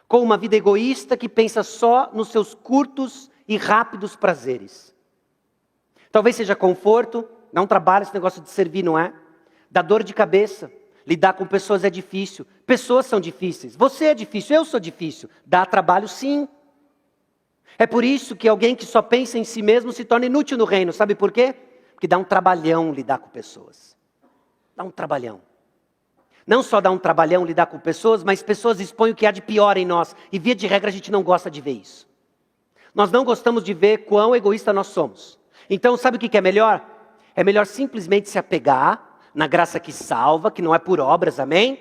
com uma vida egoísta que pensa só nos seus curtos e rápidos prazeres. Talvez seja conforto, não trabalha esse negócio de servir, não é? Dá dor de cabeça. Lidar com pessoas é difícil. Pessoas são difíceis. Você é difícil, eu sou difícil. Dá trabalho, sim. É por isso que alguém que só pensa em si mesmo se torna inútil no reino. Sabe por quê? Porque dá um trabalhão lidar com pessoas. Dá um trabalhão. Não só dá um trabalhão lidar com pessoas, mas pessoas expõem o que há de pior em nós. E via de regra a gente não gosta de ver isso. Nós não gostamos de ver quão egoísta nós somos. Então sabe o que é melhor? É melhor simplesmente se apegar na graça que salva, que não é por obras, amém?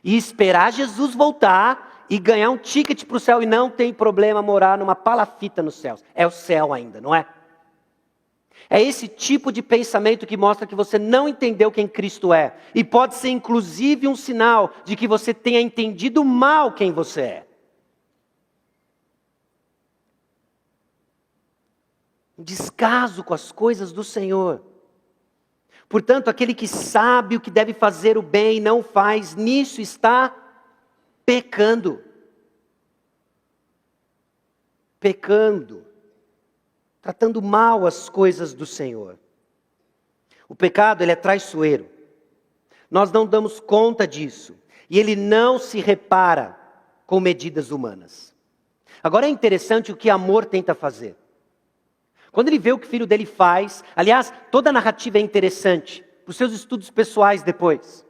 E esperar Jesus voltar e ganhar um ticket para o céu. E não tem problema morar numa palafita nos céus. É o céu ainda, não é? É esse tipo de pensamento que mostra que você não entendeu quem Cristo é. E pode ser inclusive um sinal de que você tenha entendido mal quem você é. Um descaso com as coisas do Senhor. Portanto, aquele que sabe o que deve fazer o bem e não faz, nisso está pecando. Pecando. Tratando mal as coisas do Senhor. O pecado, ele é traiçoeiro. Nós não damos conta disso. E ele não se repara com medidas humanas. Agora é interessante o que amor tenta fazer. Quando ele vê o que o filho dele faz, aliás, toda a narrativa é interessante, para os seus estudos pessoais depois.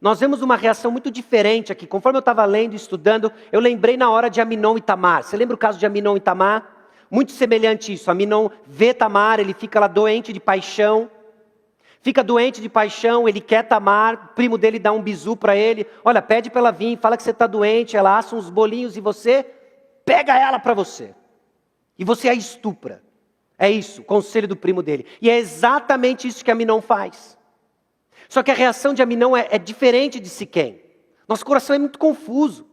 Nós vemos uma reação muito diferente aqui. Conforme eu estava lendo e estudando, eu lembrei na hora de Aminon e Tamar. Você lembra o caso de Aminon e Tamar? Muito semelhante a isso. Aminon vê Tamar, ele fica lá doente de paixão. Fica doente de paixão, ele quer Tamar, o primo dele dá um bizu para ele. Olha, pede para ela vir, fala que você está doente, ela assa uns bolinhos e você pega ela para você. E você a estupra. É isso, o conselho do primo dele. E é exatamente isso que Aminon faz. Só que a reação de Aminon é diferente de Siquém. Nosso coração é muito confuso.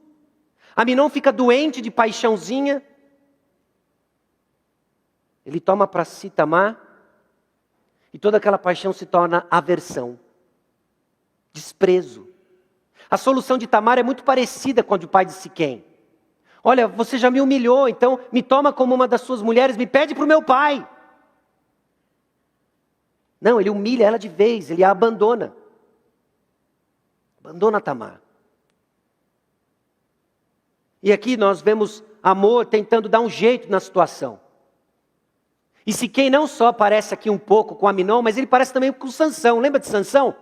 Aminon fica doente de paixãozinha. Ele toma para si Tamar. E toda aquela paixão se torna aversão. Desprezo. A solução de Tamar é muito parecida com a do pai de Siquém. Olha, você já me humilhou, então me toma como uma das suas mulheres, me pede para o meu pai. Não, ele humilha ela de vez, ele a abandona. Abandona Tamar. E aqui nós vemos amor tentando dar um jeito na situação. E Siquém não só parece aqui um pouco com Aminon, mas ele parece também com Sansão. Lembra de Sansão?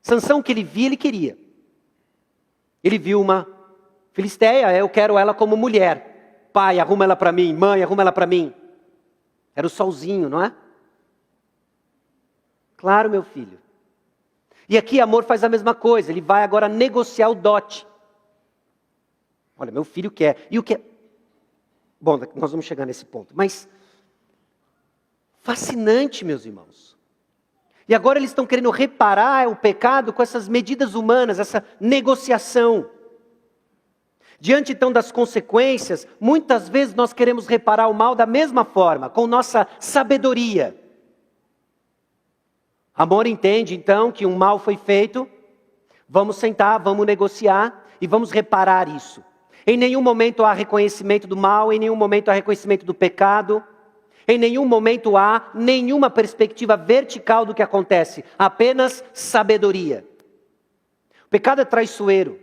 Sansão que ele via, ele queria. Ele viu uma filisteia, eu quero ela como mulher. Pai, arruma ela para mim. Mãe, arruma ela para mim. Era o solzinho, não é? Claro, meu filho. E aqui amor faz a mesma coisa. Ele vai agora negociar o dote. Olha, meu filho quer. E o que? Bom, nós vamos chegar nesse ponto. Mas fascinante, meus irmãos. E agora eles estão querendo reparar o pecado com essas medidas humanas, essa negociação. Diante então das consequências, muitas vezes nós queremos reparar o mal da mesma forma, com nossa sabedoria. Amor entende então que um mal foi feito, vamos sentar, vamos negociar e vamos reparar isso. Em nenhum momento há reconhecimento do mal, em nenhum momento há reconhecimento do pecado, em nenhum momento há nenhuma perspectiva vertical do que acontece, apenas sabedoria. O pecado é traiçoeiro.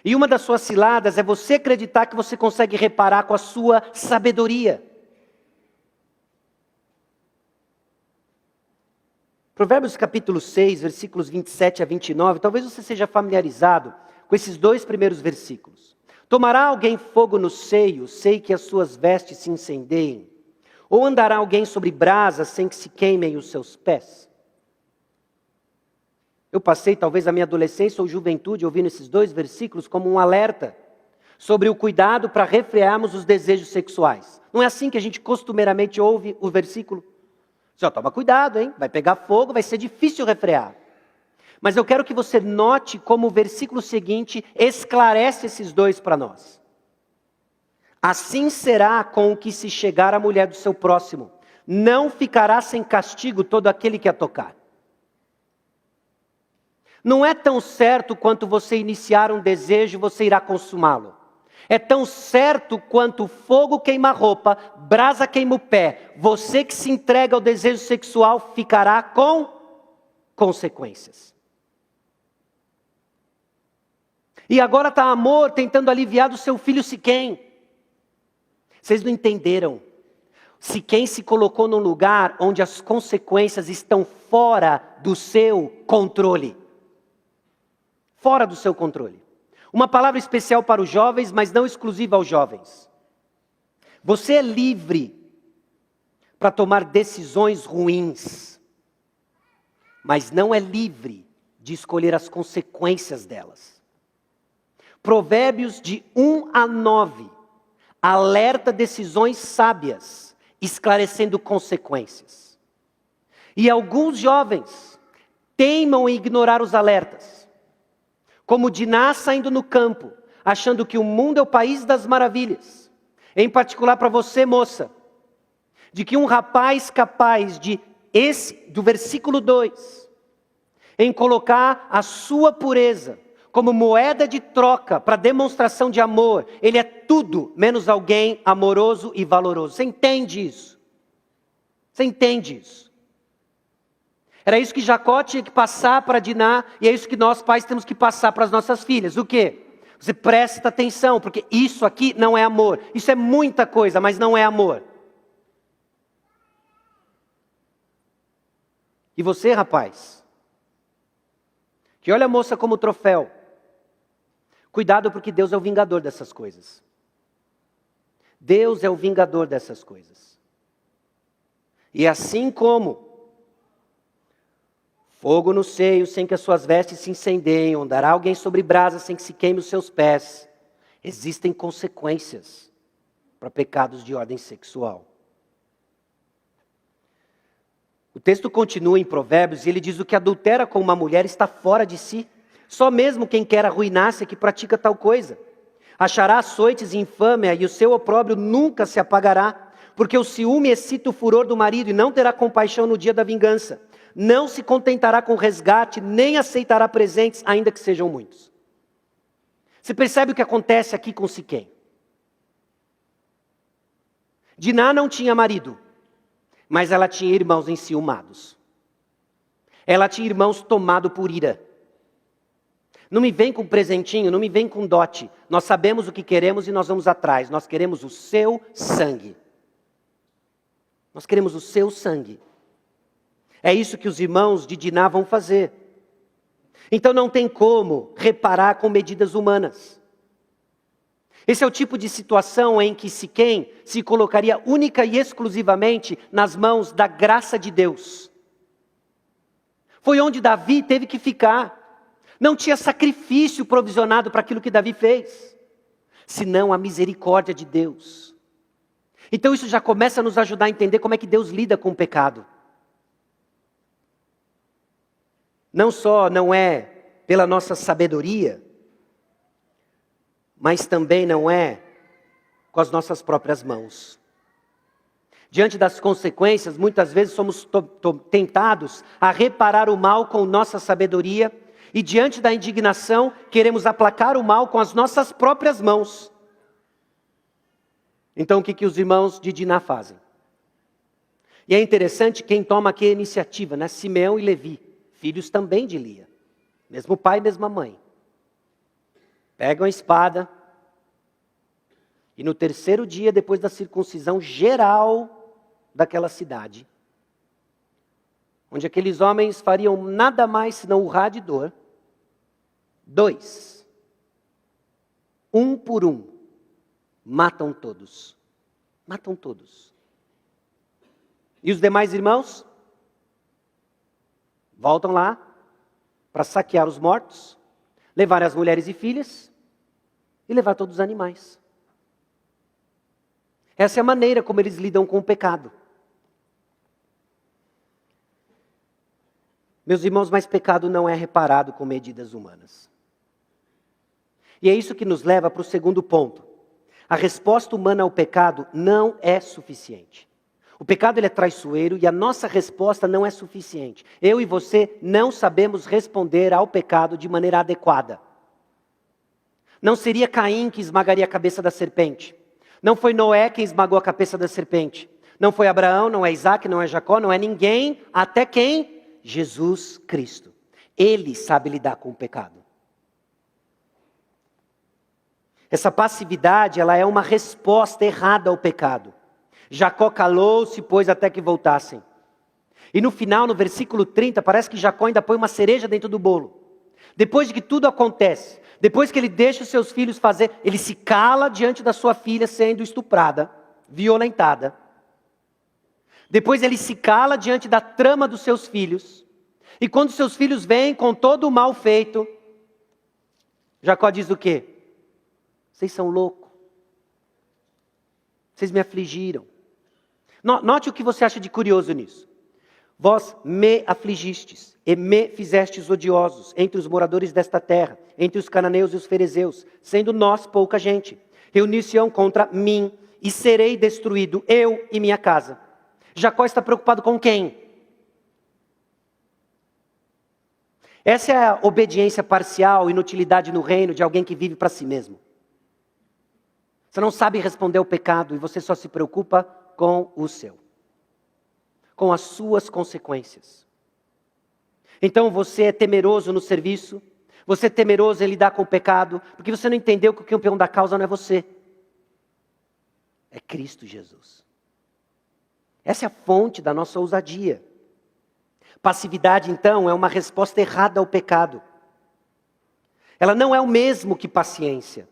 E uma das suas ciladas é você acreditar que você consegue reparar com a sua sabedoria. Provérbios capítulo 6, versículos 27 a 29, talvez você seja familiarizado com esses dois primeiros versículos. Tomará alguém fogo no seio, sei que as suas vestes se incendeiem? Ou andará alguém sobre brasas sem que se queimem os seus pés? Eu passei talvez a minha adolescência ou juventude ouvindo esses dois versículos como um alerta sobre o cuidado para refrearmos os desejos sexuais. Não é assim que a gente costumeiramente ouve o versículo? Só toma cuidado, hein? Vai pegar fogo, vai ser difícil refrear. Mas eu quero que você note como o versículo seguinte esclarece esses dois para nós. Assim será com o que se chegar à mulher do seu próximo. Não ficará sem castigo todo aquele que a tocar. Não é tão certo quanto você iniciar um desejo, você irá consumá-lo. É tão certo quanto fogo queima a roupa, brasa queima o pé. Você que se entrega ao desejo sexual ficará com consequências. E agora está Amor tentando aliviar do seu filho Siquém. Vocês não entenderam. Siquém se colocou num lugar onde as consequências estão fora do seu controle. Fora do seu controle. Uma palavra especial para os jovens, mas não exclusiva aos jovens. Você é livre para tomar decisões ruins, mas não é livre de escolher as consequências delas. Provérbios de 1-9 alerta decisões sábias, esclarecendo consequências. E alguns jovens teimam em ignorar os alertas. Como Diná saindo no campo, achando que o mundo é o país das maravilhas. Em particular para você, moça, de que um rapaz capaz de, do versículo 2, em colocar a sua pureza como moeda de troca para demonstração de amor, ele é tudo menos alguém amoroso e valoroso. Você entende isso? Você entende isso? Era isso que Jacó tinha que passar para Diná, e é isso que nós pais temos que passar para as nossas filhas. O quê? Você presta atenção, porque isso aqui não é amor. Isso é muita coisa, mas não é amor. E você, rapaz, que olha a moça como troféu, cuidado, porque Deus é o vingador dessas coisas. Deus é o vingador dessas coisas. E assim como fogo no seio sem que as suas vestes se incendiem, andará alguém sobre brasa sem que se queime os seus pés, existem consequências para pecados de ordem sexual. O texto continua em Provérbios e ele diz: o que adultera com uma mulher está fora de si. Só mesmo quem quer arruinar-se é que pratica tal coisa. Achará açoites e infâmia, e o seu opróbrio nunca se apagará, porque o ciúme excita o furor do marido e não terá compaixão no dia da vingança. Não se contentará com resgate, nem aceitará presentes, ainda que sejam muitos. Você percebe o que acontece aqui com Siquém? Diná não tinha marido, mas ela tinha irmãos enciumados. Ela tinha irmãos tomados por ira. Não me vem com presentinho, não me vem com dote. Nós sabemos o que queremos e nós vamos atrás. Nós queremos o seu sangue. Nós queremos o seu sangue. É isso que os irmãos de Diná vão fazer. Então não tem como reparar com medidas humanas. Esse é o tipo de situação em que Siquém se colocaria única e exclusivamente nas mãos da graça de Deus. Foi onde Davi teve que ficar. Não tinha sacrifício provisionado para aquilo que Davi fez, senão a misericórdia de Deus. Então isso já começa a nos ajudar a entender como é que Deus lida com o pecado. Não só não é pela nossa sabedoria, mas também não é com as nossas próprias mãos. Diante das consequências, muitas vezes somos tentados a reparar o mal com nossa sabedoria, e diante da indignação, queremos aplacar o mal com as nossas próprias mãos. Então o que os irmãos de Diná fazem? E é interessante quem toma aqui a iniciativa, né? Simeão e Levi, filhos também de Lia. Mesmo pai, mesma mãe. Pegam a espada, e no terceiro dia, depois da circuncisão geral daquela cidade, onde aqueles homens fariam nada mais senão urrar de dor, 2, um por um, matam todos. Matam todos. E os demais irmãos voltam lá para saquear os mortos, levar as mulheres e filhas e levar todos os animais. Essa é a maneira como eles lidam com o pecado. Meus irmãos, mas pecado não é reparado com medidas humanas. E é isso que nos leva para o segundo ponto. A resposta humana ao pecado não é suficiente. O pecado ele é traiçoeiro e a nossa resposta não é suficiente. Eu e você não sabemos responder ao pecado de maneira adequada. Não seria Caim que esmagaria a cabeça da serpente. Não foi Noé quem esmagou a cabeça da serpente. Não foi Abraão, não é Isaac, não é Jacó, não é ninguém, até quem? Jesus Cristo. Ele sabe lidar com o pecado. Essa passividade, ela é uma resposta errada ao pecado. Jacó calou-se, pois, até que voltassem. E no final, no versículo 30, parece que Jacó ainda põe uma cereja dentro do bolo. Depois de que tudo acontece, depois que ele deixa os seus filhos fazer, ele se cala diante da sua filha sendo estuprada, violentada. Depois ele se cala diante da trama dos seus filhos. E quando seus filhos vêm com todo o mal feito, Jacó diz o quê? Vocês são loucos. Vocês me afligiram. Note o que você acha de curioso nisso. Vós me afligistes e me fizestes odiosos entre os moradores desta terra, entre os cananeus e os ferezeus, sendo nós pouca gente. Reunir-se-ão contra mim e serei destruído, eu e minha casa. Jacó está preocupado com quem? Essa é a obediência parcial, inutilidade no reino de alguém que vive para si mesmo. Você não sabe responder ao pecado e você só se preocupa com o seu, com as suas consequências. Então você é temeroso no serviço, você é temeroso em lidar com o pecado, porque você não entendeu que o campeão da causa não é você, é Cristo Jesus. Essa é a fonte da nossa ousadia. Passividade, então, é uma resposta errada ao pecado. Ela não é o mesmo que paciência.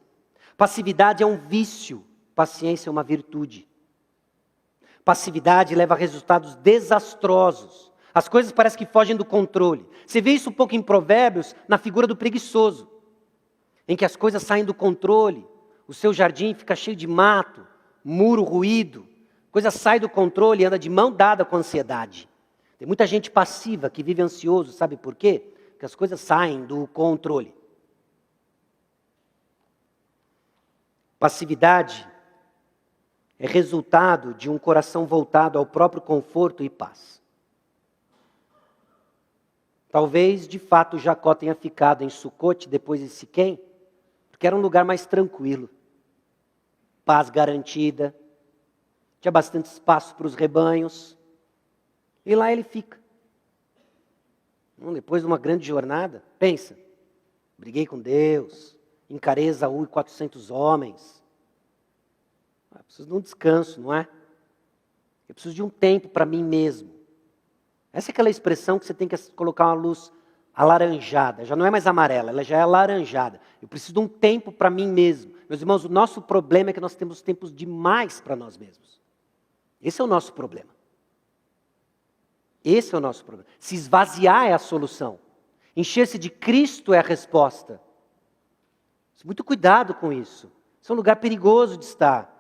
Passividade é um vício, paciência é uma virtude. Passividade leva a resultados desastrosos. As coisas parecem que fogem do controle. Você vê isso um pouco em Provérbios, na figura do preguiçoso, em que as coisas saem do controle, o seu jardim fica cheio de mato, muro ruído, a coisa sai do controle e anda de mão dada com a ansiedade. Tem muita gente passiva que vive ansioso, sabe por quê? Porque as coisas saem do controle. Passividade é resultado de um coração voltado ao próprio conforto e paz. Talvez, de fato, Jacó tenha ficado em Sucote depois de Siquém, porque era um lugar mais tranquilo. Paz garantida, tinha bastante espaço para os rebanhos, e lá ele fica. Depois de uma grande jornada, pensa, briguei com Deus, encarei Esaú e 400 homens. Eu preciso de um descanso, não é? Eu preciso de um tempo para mim mesmo. Essa é aquela expressão que você tem que colocar uma luz alaranjada. Já não é mais amarela, ela já é alaranjada. Eu preciso de um tempo para mim mesmo. Meus irmãos, o nosso problema é que nós temos tempos demais para nós mesmos. Esse é o nosso problema. Esse é o nosso problema. Se esvaziar é a solução. Encher-se de Cristo é a resposta. Muito cuidado com isso. Isso é um lugar perigoso de estar.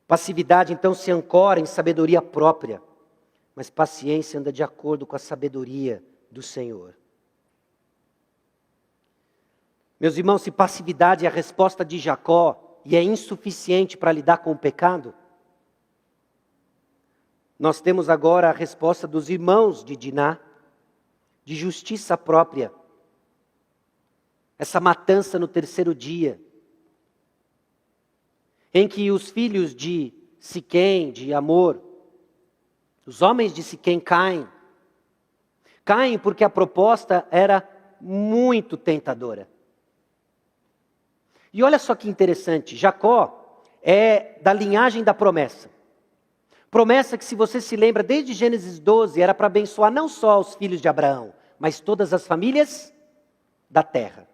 Passividade, então, se ancora em sabedoria própria, mas paciência anda de acordo com a sabedoria do Senhor. Meus irmãos, se passividade é a resposta de Jacó e é insuficiente para lidar com o pecado, nós temos agora a resposta dos irmãos de Diná, de justiça própria. Essa matança no terceiro dia, em que os filhos de Siquém, de Amor, os homens de Siquém caem. Caem porque a proposta era muito tentadora. E olha só que interessante, Jacó é da linhagem da promessa. Promessa que, se você se lembra, desde Gênesis 12, era para abençoar não só os filhos de Abraão, mas todas as famílias da terra.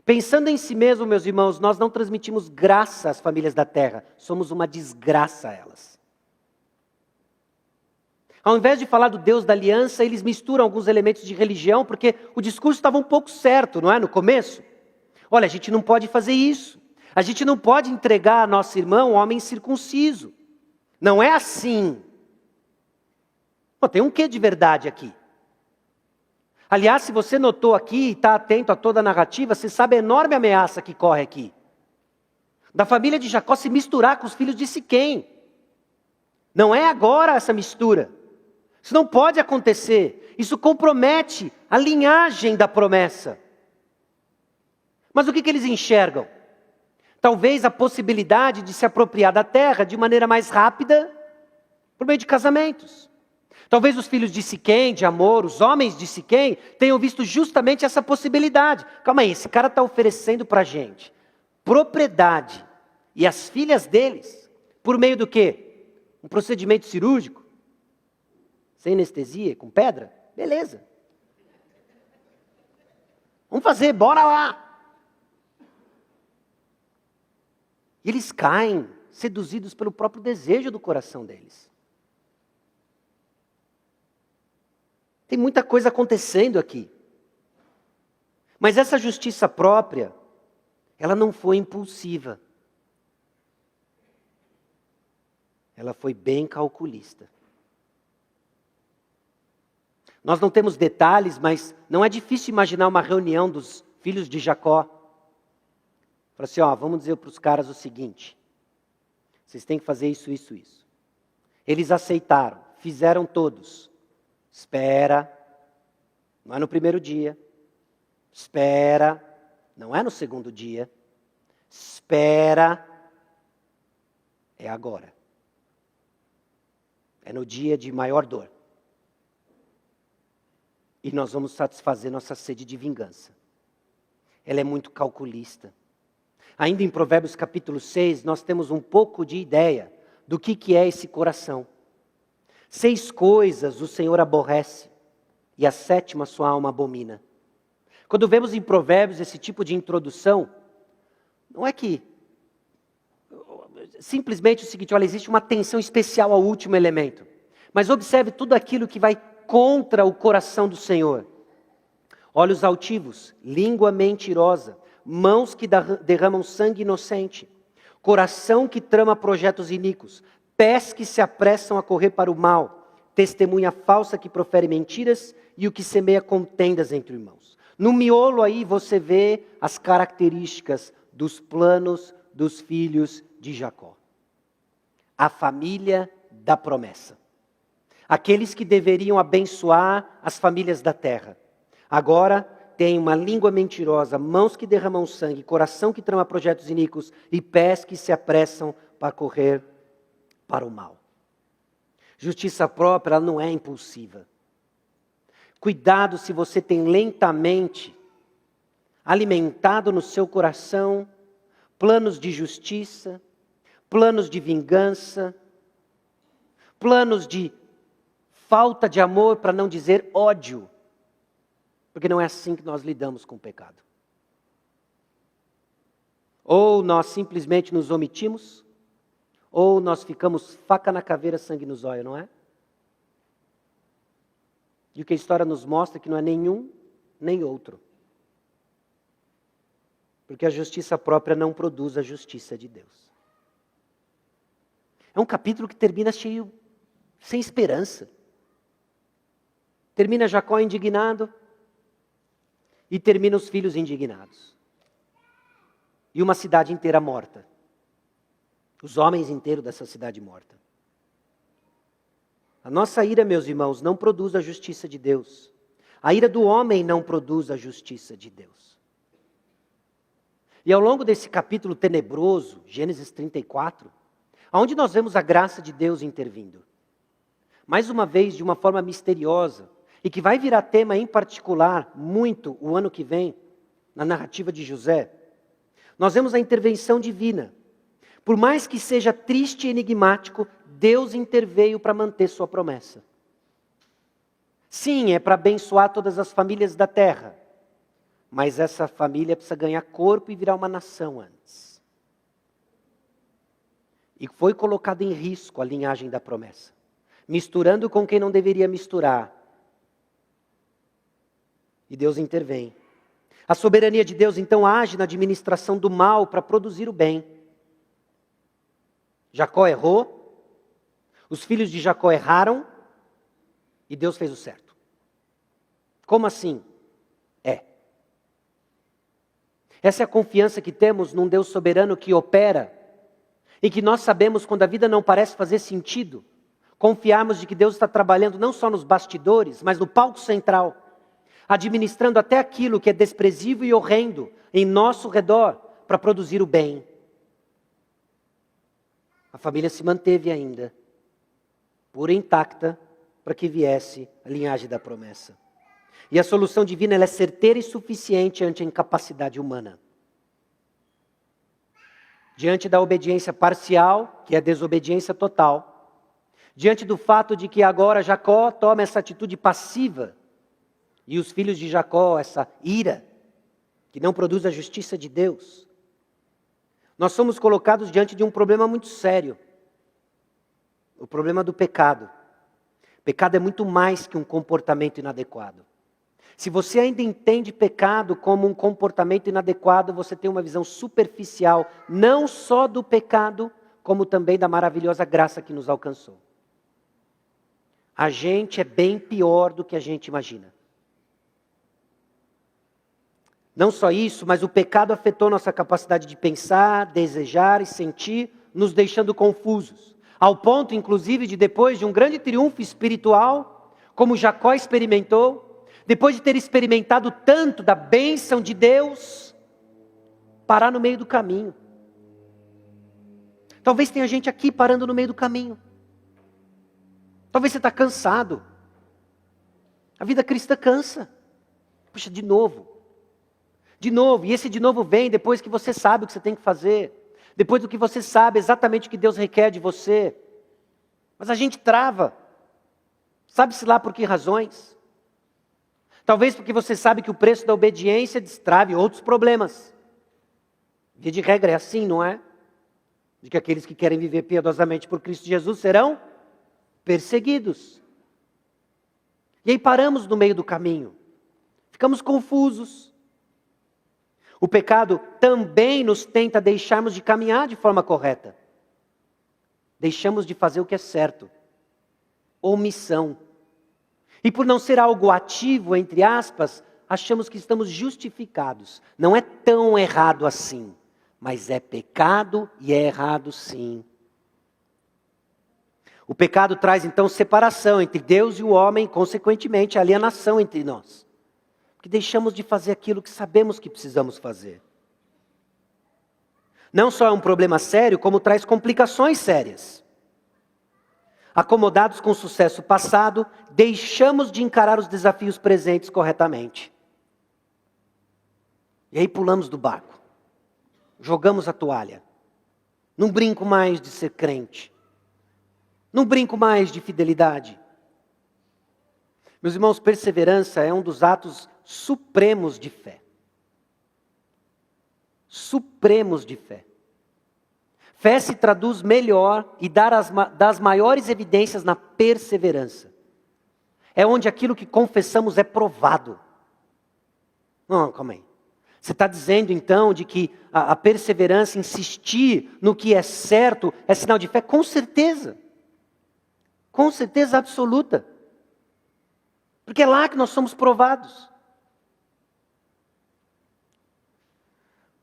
Pensando em si mesmo, meus irmãos, nós não transmitimos graça às famílias da terra, somos uma desgraça a elas. Ao invés de falar do Deus da aliança, eles misturam alguns elementos de religião, porque o discurso estava um pouco certo, não é? No começo. Olha, a gente não pode fazer isso. A gente não pode entregar a nosso irmão, um homem circunciso. Não é assim. Tem um quê de verdade aqui? Aliás, se você notou aqui e está atento a toda a narrativa, você sabe a enorme ameaça que corre aqui. Da família de Jacó se misturar com os filhos de Siquém. Não é agora essa mistura. Isso não pode acontecer. Isso compromete a linhagem da promessa. Mas o que eles enxergam? Talvez a possibilidade de se apropriar da terra de maneira mais rápida por meio de casamentos. Talvez os filhos de Siquém, de Amor, os homens de Siquém, tenham visto justamente essa possibilidade. Calma aí, esse cara está oferecendo para a gente propriedade e as filhas deles, por meio do quê? Um procedimento cirúrgico? Sem anestesia, com pedra? Beleza. Vamos fazer, bora lá. E eles caem, seduzidos pelo próprio desejo do coração deles. Tem muita coisa acontecendo aqui. Mas essa justiça própria, ela não foi impulsiva. Ela foi bem calculista. Nós não temos detalhes, mas não é difícil imaginar uma reunião dos filhos de Jacó. Fala assim, vamos dizer para os caras o seguinte. Vocês têm que fazer isso, isso, isso. Eles aceitaram, fizeram todos. Espera, não é no primeiro dia. Espera, não é no segundo dia. Espera, é agora. É no dia de maior dor. E nós vamos satisfazer nossa sede de vingança. Ela é muito calculista. Ainda em Provérbios capítulo 6, nós temos um pouco de ideia do que é esse coração. 6 coisas o Senhor aborrece, e a 7ª sua alma abomina. Quando vemos em Provérbios esse tipo de introdução, não é que simplesmente o seguinte, olha, existe uma atenção especial ao último elemento. Mas observe tudo aquilo que vai contra o coração do Senhor. Olhos altivos, língua mentirosa, mãos que derramam sangue inocente, coração que trama projetos iníquos, pés que se apressam a correr para o mal, testemunha falsa que profere mentiras e o que semeia contendas entre irmãos. No miolo aí você vê as características dos planos dos filhos de Jacó. A família da promessa. Aqueles que deveriam abençoar as famílias da terra. Agora tem uma língua mentirosa, mãos que derramam sangue, coração que trama projetos iníquos e pés que se apressam para correr para o mal. Justiça própria, ela não é impulsiva. Cuidado se você tem lentamente alimentado no seu coração planos de justiça, planos de vingança, planos de falta de amor, para não dizer ódio. Porque não é assim que nós lidamos com o pecado. Ou nós simplesmente nos omitimos, ou nós ficamos faca na caveira, sangue nos olhos, não é? E o que a história nos mostra é que não é nenhum nem outro. Porque a justiça própria não produz a justiça de Deus. É um capítulo que termina cheio, sem esperança. Termina Jacó indignado e termina os filhos indignados. E uma cidade inteira morta. Os homens inteiros dessa cidade morta. A nossa ira, meus irmãos, não produz a justiça de Deus. A ira do homem não produz a justiça de Deus. E ao longo desse capítulo tenebroso, Gênesis 34, onde nós vemos a graça de Deus intervindo. Mais uma vez, de uma forma misteriosa, e que vai virar tema em particular, muito, o ano que vem, na narrativa de José, nós vemos a intervenção divina. Por mais que seja triste e enigmático, Deus interveio para manter sua promessa. Sim, é para abençoar todas as famílias da terra, mas essa família precisa ganhar corpo e virar uma nação antes. E foi colocada em risco a linhagem da promessa, misturando com quem não deveria misturar. E Deus intervém. A soberania de Deus então age na administração do mal para produzir o bem. Jacó errou, os filhos de Jacó erraram e Deus fez o certo. Como assim? Essa é a confiança que temos num Deus soberano que opera e que nós sabemos quando a vida não parece fazer sentido, confiarmos de que Deus está trabalhando não só nos bastidores, mas no palco central, administrando até aquilo que é desprezível e horrendo em nosso redor para produzir o bem. A família se manteve ainda, pura e intacta, para que viesse a linhagem da promessa. E a solução divina ela é certeira e suficiente ante a incapacidade humana. Diante da obediência parcial, que é a desobediência total, diante do fato de que agora Jacó toma essa atitude passiva, e os filhos de Jacó, essa ira, que não produz a justiça de Deus, nós somos colocados diante de um problema muito sério. O problema do pecado. Pecado é muito mais que um comportamento inadequado. Se você ainda entende pecado como um comportamento inadequado, você tem uma visão superficial, não só do pecado, como também da maravilhosa graça que nos alcançou. A gente é bem pior do que a gente imagina. Não só isso, mas o pecado afetou nossa capacidade de pensar, desejar e sentir, nos deixando confusos. Ao ponto, inclusive, de depois de um grande triunfo espiritual, como Jacó experimentou, depois de ter experimentado tanto da bênção de Deus, parar no meio do caminho. Talvez tenha gente aqui parando no meio do caminho. Talvez você está cansado. A vida cristã cansa. Puxa, de novo. De novo, e esse de novo vem depois que você sabe o que você tem que fazer. Depois do que você sabe exatamente o que Deus requer de você. Mas a gente trava. Sabe-se lá por que razões? Talvez porque você sabe que o preço da obediência destrave outros problemas. Via de regra é assim, não é? De que aqueles que querem viver piedosamente por Cristo Jesus serão perseguidos. E aí paramos no meio do caminho. Ficamos confusos. O pecado também nos tenta deixarmos de caminhar de forma correta. Deixamos de fazer o que é certo. Omissão. E por não ser algo ativo, entre aspas, achamos que estamos justificados. Não é tão errado assim, mas é pecado e é errado sim. O pecado traz então separação entre Deus e o homem, consequentemente alienação entre nós. Porque deixamos de fazer aquilo que sabemos que precisamos fazer. Não só é um problema sério, como traz complicações sérias. Acomodados com o sucesso passado, deixamos de encarar os desafios presentes corretamente. E aí pulamos do barco. Jogamos a toalha. Não brinco mais de ser crente. Não brinco mais de fidelidade. Meus irmãos, perseverança é um dos atos supremos de fé. Supremos de fé. Fé se traduz melhor e das maiores evidências na perseverança. É onde aquilo que confessamos é provado. Não, calma aí. Você está dizendo então de que a perseverança, insistir no que é certo, é sinal de fé? Com certeza. Com certeza absoluta. Porque é lá que nós somos provados.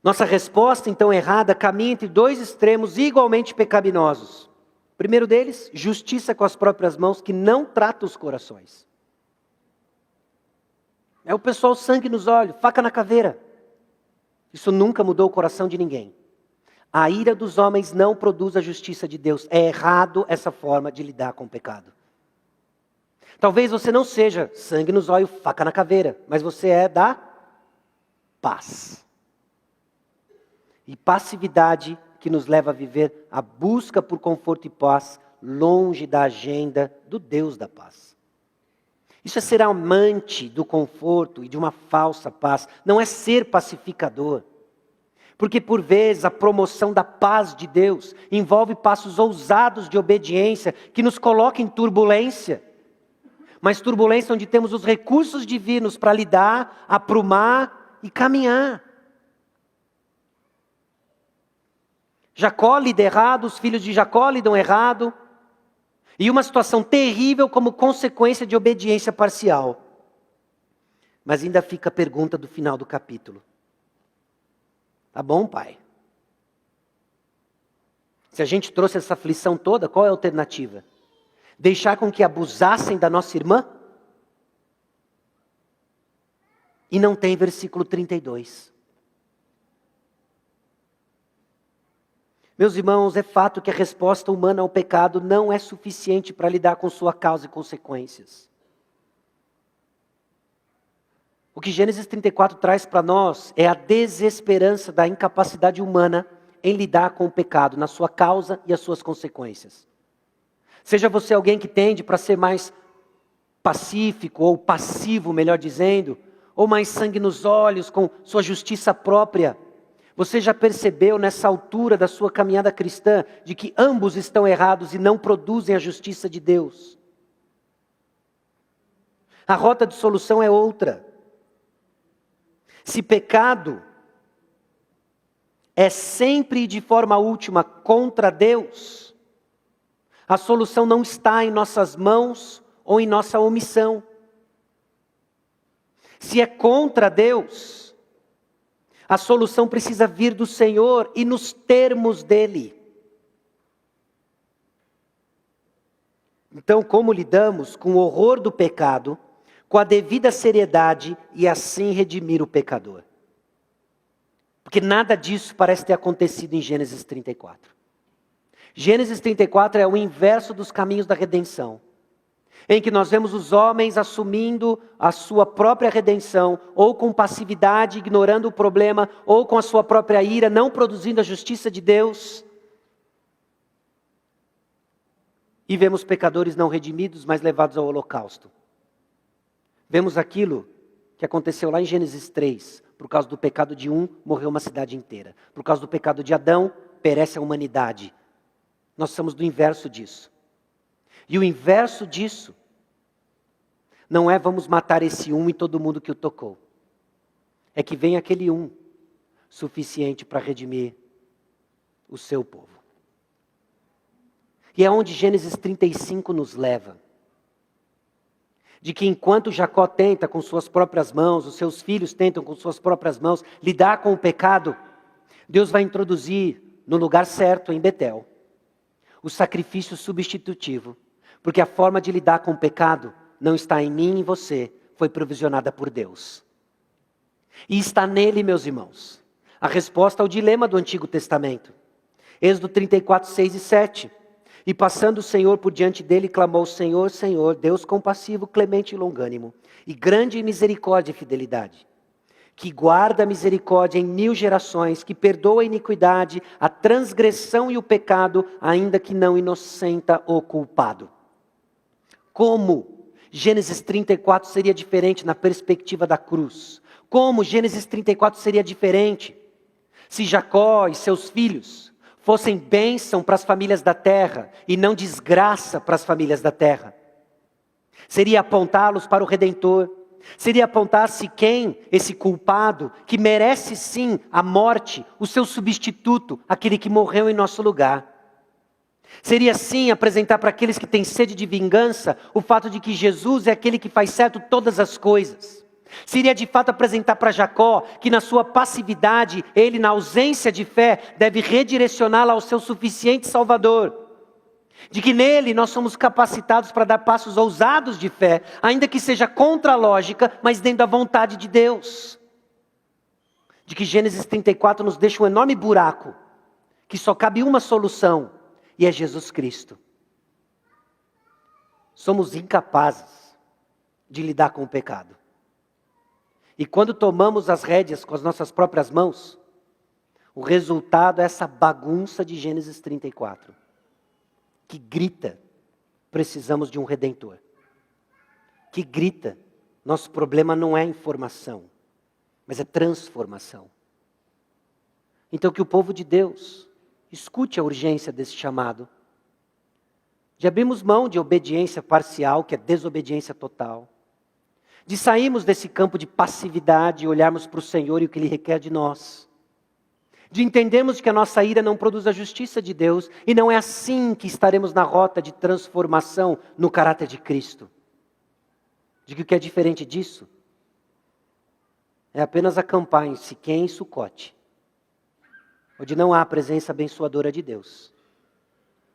Nossa resposta, então, errada, caminha entre dois extremos igualmente pecaminosos. O primeiro deles, justiça com as próprias mãos, que não trata os corações. É o pessoal sangue nos olhos, faca na caveira. Isso nunca mudou o coração de ninguém. A ira dos homens não produz a justiça de Deus. É errado essa forma de lidar com o pecado. Talvez você não seja sangue nos olhos, faca na caveira, mas você é da paz. E passividade que nos leva a viver a busca por conforto e paz longe da agenda do Deus da paz. Isso é ser amante do conforto e de uma falsa paz. Não é ser pacificador. Porque por vezes a promoção da paz de Deus envolve passos ousados de obediência que nos colocam em turbulência. Mas turbulência onde temos os recursos divinos para lidar, aprumar e caminhar. Jacó lida errado, os filhos de Jacó lidam errado. E uma situação terrível como consequência de obediência parcial. Mas ainda fica a pergunta do final do capítulo. Tá bom, pai? Se a gente trouxe essa aflição toda, qual é a alternativa? Deixar com que abusassem da nossa irmã? E não tem versículo 32. Meus irmãos, é fato que a resposta humana ao pecado não é suficiente para lidar com sua causa e consequências. O que Gênesis 34 traz para nós é a desesperança da incapacidade humana em lidar com o pecado, na sua causa e as suas consequências. Seja você alguém que tende para ser mais pacífico ou passivo, melhor dizendo, ou mais sangue nos olhos com sua justiça própria. Você já percebeu nessa altura da sua caminhada cristã de que ambos estão errados e não produzem a justiça de Deus? A rota de solução é outra. Se pecado é sempre e de forma última contra Deus, a solução não está em nossas mãos ou em nossa omissão. Se é contra Deus, a solução precisa vir do Senhor e nos termos dele. Então, como lidamos com o horror do pecado, com a devida seriedade e assim redimir o pecador? Porque nada disso parece ter acontecido em Gênesis 34. Gênesis 34 é o inverso dos caminhos da redenção, em que nós vemos os homens assumindo a sua própria redenção, ou com passividade, ignorando o problema, ou com a sua própria ira, não produzindo a justiça de Deus. E vemos pecadores não redimidos, mas levados ao holocausto. Vemos aquilo que aconteceu lá em Gênesis 3. Por causa do pecado de um, morreu uma cidade inteira. Por causa do pecado de Adão, perece a humanidade. Nós somos do inverso disso. E o inverso disso não é vamos matar esse um e todo mundo que o tocou. É que vem aquele um suficiente para redimir o seu povo. E é onde Gênesis 35 nos leva. De que enquanto Jacó tenta com suas próprias mãos, os seus filhos tentam com suas próprias mãos lidar com o pecado, Deus vai introduzir no lugar certo, em Betel, o sacrifício substitutivo. Porque a forma de lidar com o pecado não está em mim e em você, foi provisionada por Deus. E está nele, meus irmãos, a resposta ao dilema do Antigo Testamento. Êxodo 34, 6 e 7. E passando o Senhor por diante dele, clamou: Senhor, Senhor, Deus compassivo, clemente e longânimo, e grande em misericórdia e fidelidade, que guarda a misericórdia em 1000 gerações, que perdoa a iniquidade, a transgressão e o pecado, ainda que não inocenta o culpado. Como Gênesis 34 seria diferente na perspectiva da cruz? Como Gênesis 34 seria diferente se Jacó e seus filhos fossem bênção para as famílias da terra e não desgraça para as famílias da terra? Seria apontá-los para o Redentor. Seria apontar-se quem? Esse culpado, que merece sim a morte, o seu substituto, aquele que morreu em nosso lugar. Seria sim apresentar para aqueles que têm sede de vingança o fato de que Jesus é aquele que faz certo todas as coisas. Seria de fato apresentar para Jacó que na sua passividade, ele na ausência de fé, deve redirecioná-la ao seu suficiente Salvador. De que nele nós somos capacitados para dar passos ousados de fé, ainda que seja contra a lógica, mas dentro da vontade de Deus. De que Gênesis 34 nos deixa um enorme buraco, que só cabe uma solução, e é Jesus Cristo. Somos incapazes de lidar com o pecado. E quando tomamos as rédeas com as nossas próprias mãos, o resultado é essa bagunça de Gênesis 34. Que grita, precisamos de um Redentor. Que grita, nosso problema não é informação, mas é transformação. Então que o povo de Deus escute a urgência desse chamado. De abrirmos mão de obediência parcial, que é desobediência total. De sairmos desse campo de passividade e olharmos para o Senhor e o que Ele requer de nós. De entendermos que a nossa ira não produz a justiça de Deus, e não é assim que estaremos na rota de transformação no caráter de Cristo. De que o que é diferente disso é apenas acampar em Siquém e Sucote, onde não há a presença abençoadora de Deus,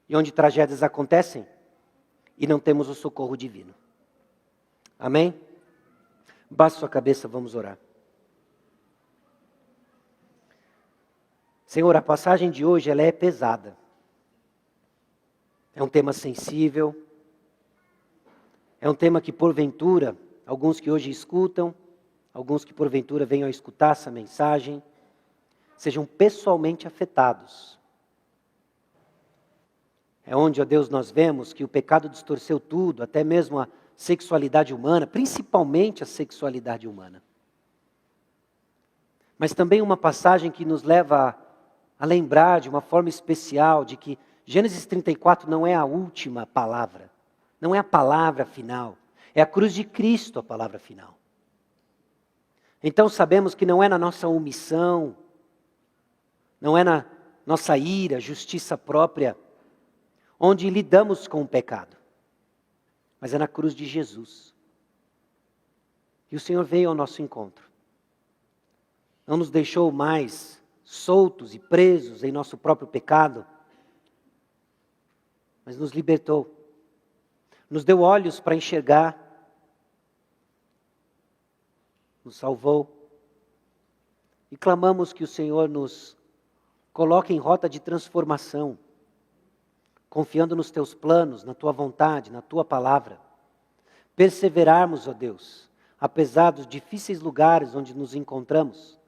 e onde tragédias acontecem e não temos o socorro divino. Amém? Baixe sua cabeça, vamos orar. Senhor, a passagem de hoje ela é pesada. É um tema sensível. É um tema que, porventura, alguns que hoje escutam, alguns que porventura venham a escutar essa mensagem, sejam pessoalmente afetados. É onde, ó Deus, nós vemos que o pecado distorceu tudo, até mesmo a sexualidade humana, principalmente a sexualidade humana. Mas também uma passagem que nos leva a lembrar de uma forma especial de que Gênesis 34 não é a última palavra, não é a palavra final, é a cruz de Cristo a palavra final. Então sabemos que não é na nossa omissão, não é na nossa ira, justiça própria, onde lidamos com o pecado, mas é na cruz de Jesus. E o Senhor veio ao nosso encontro. Não nos deixou mais soltos e presos em nosso próprio pecado, mas nos libertou. Nos deu olhos para enxergar, nos salvou. E clamamos que o Senhor nos coloque em rota de transformação, confiando nos teus planos, na tua vontade, na tua palavra. Perseverarmos, ó Deus, apesar dos difíceis lugares onde nos encontramos,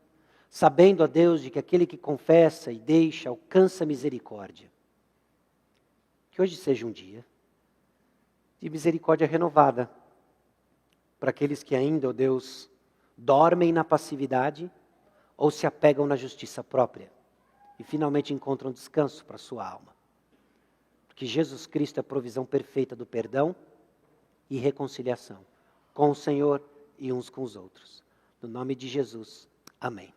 sabendo, ó Deus, de que aquele que confessa e deixa alcança misericórdia. Que hoje seja um dia de misericórdia renovada para aqueles que ainda, ó Deus, dormem na passividade ou se apegam na justiça própria e finalmente encontram descanso para a sua alma. Porque Jesus Cristo é a provisão perfeita do perdão e reconciliação com o Senhor e uns com os outros. No nome de Jesus, amém.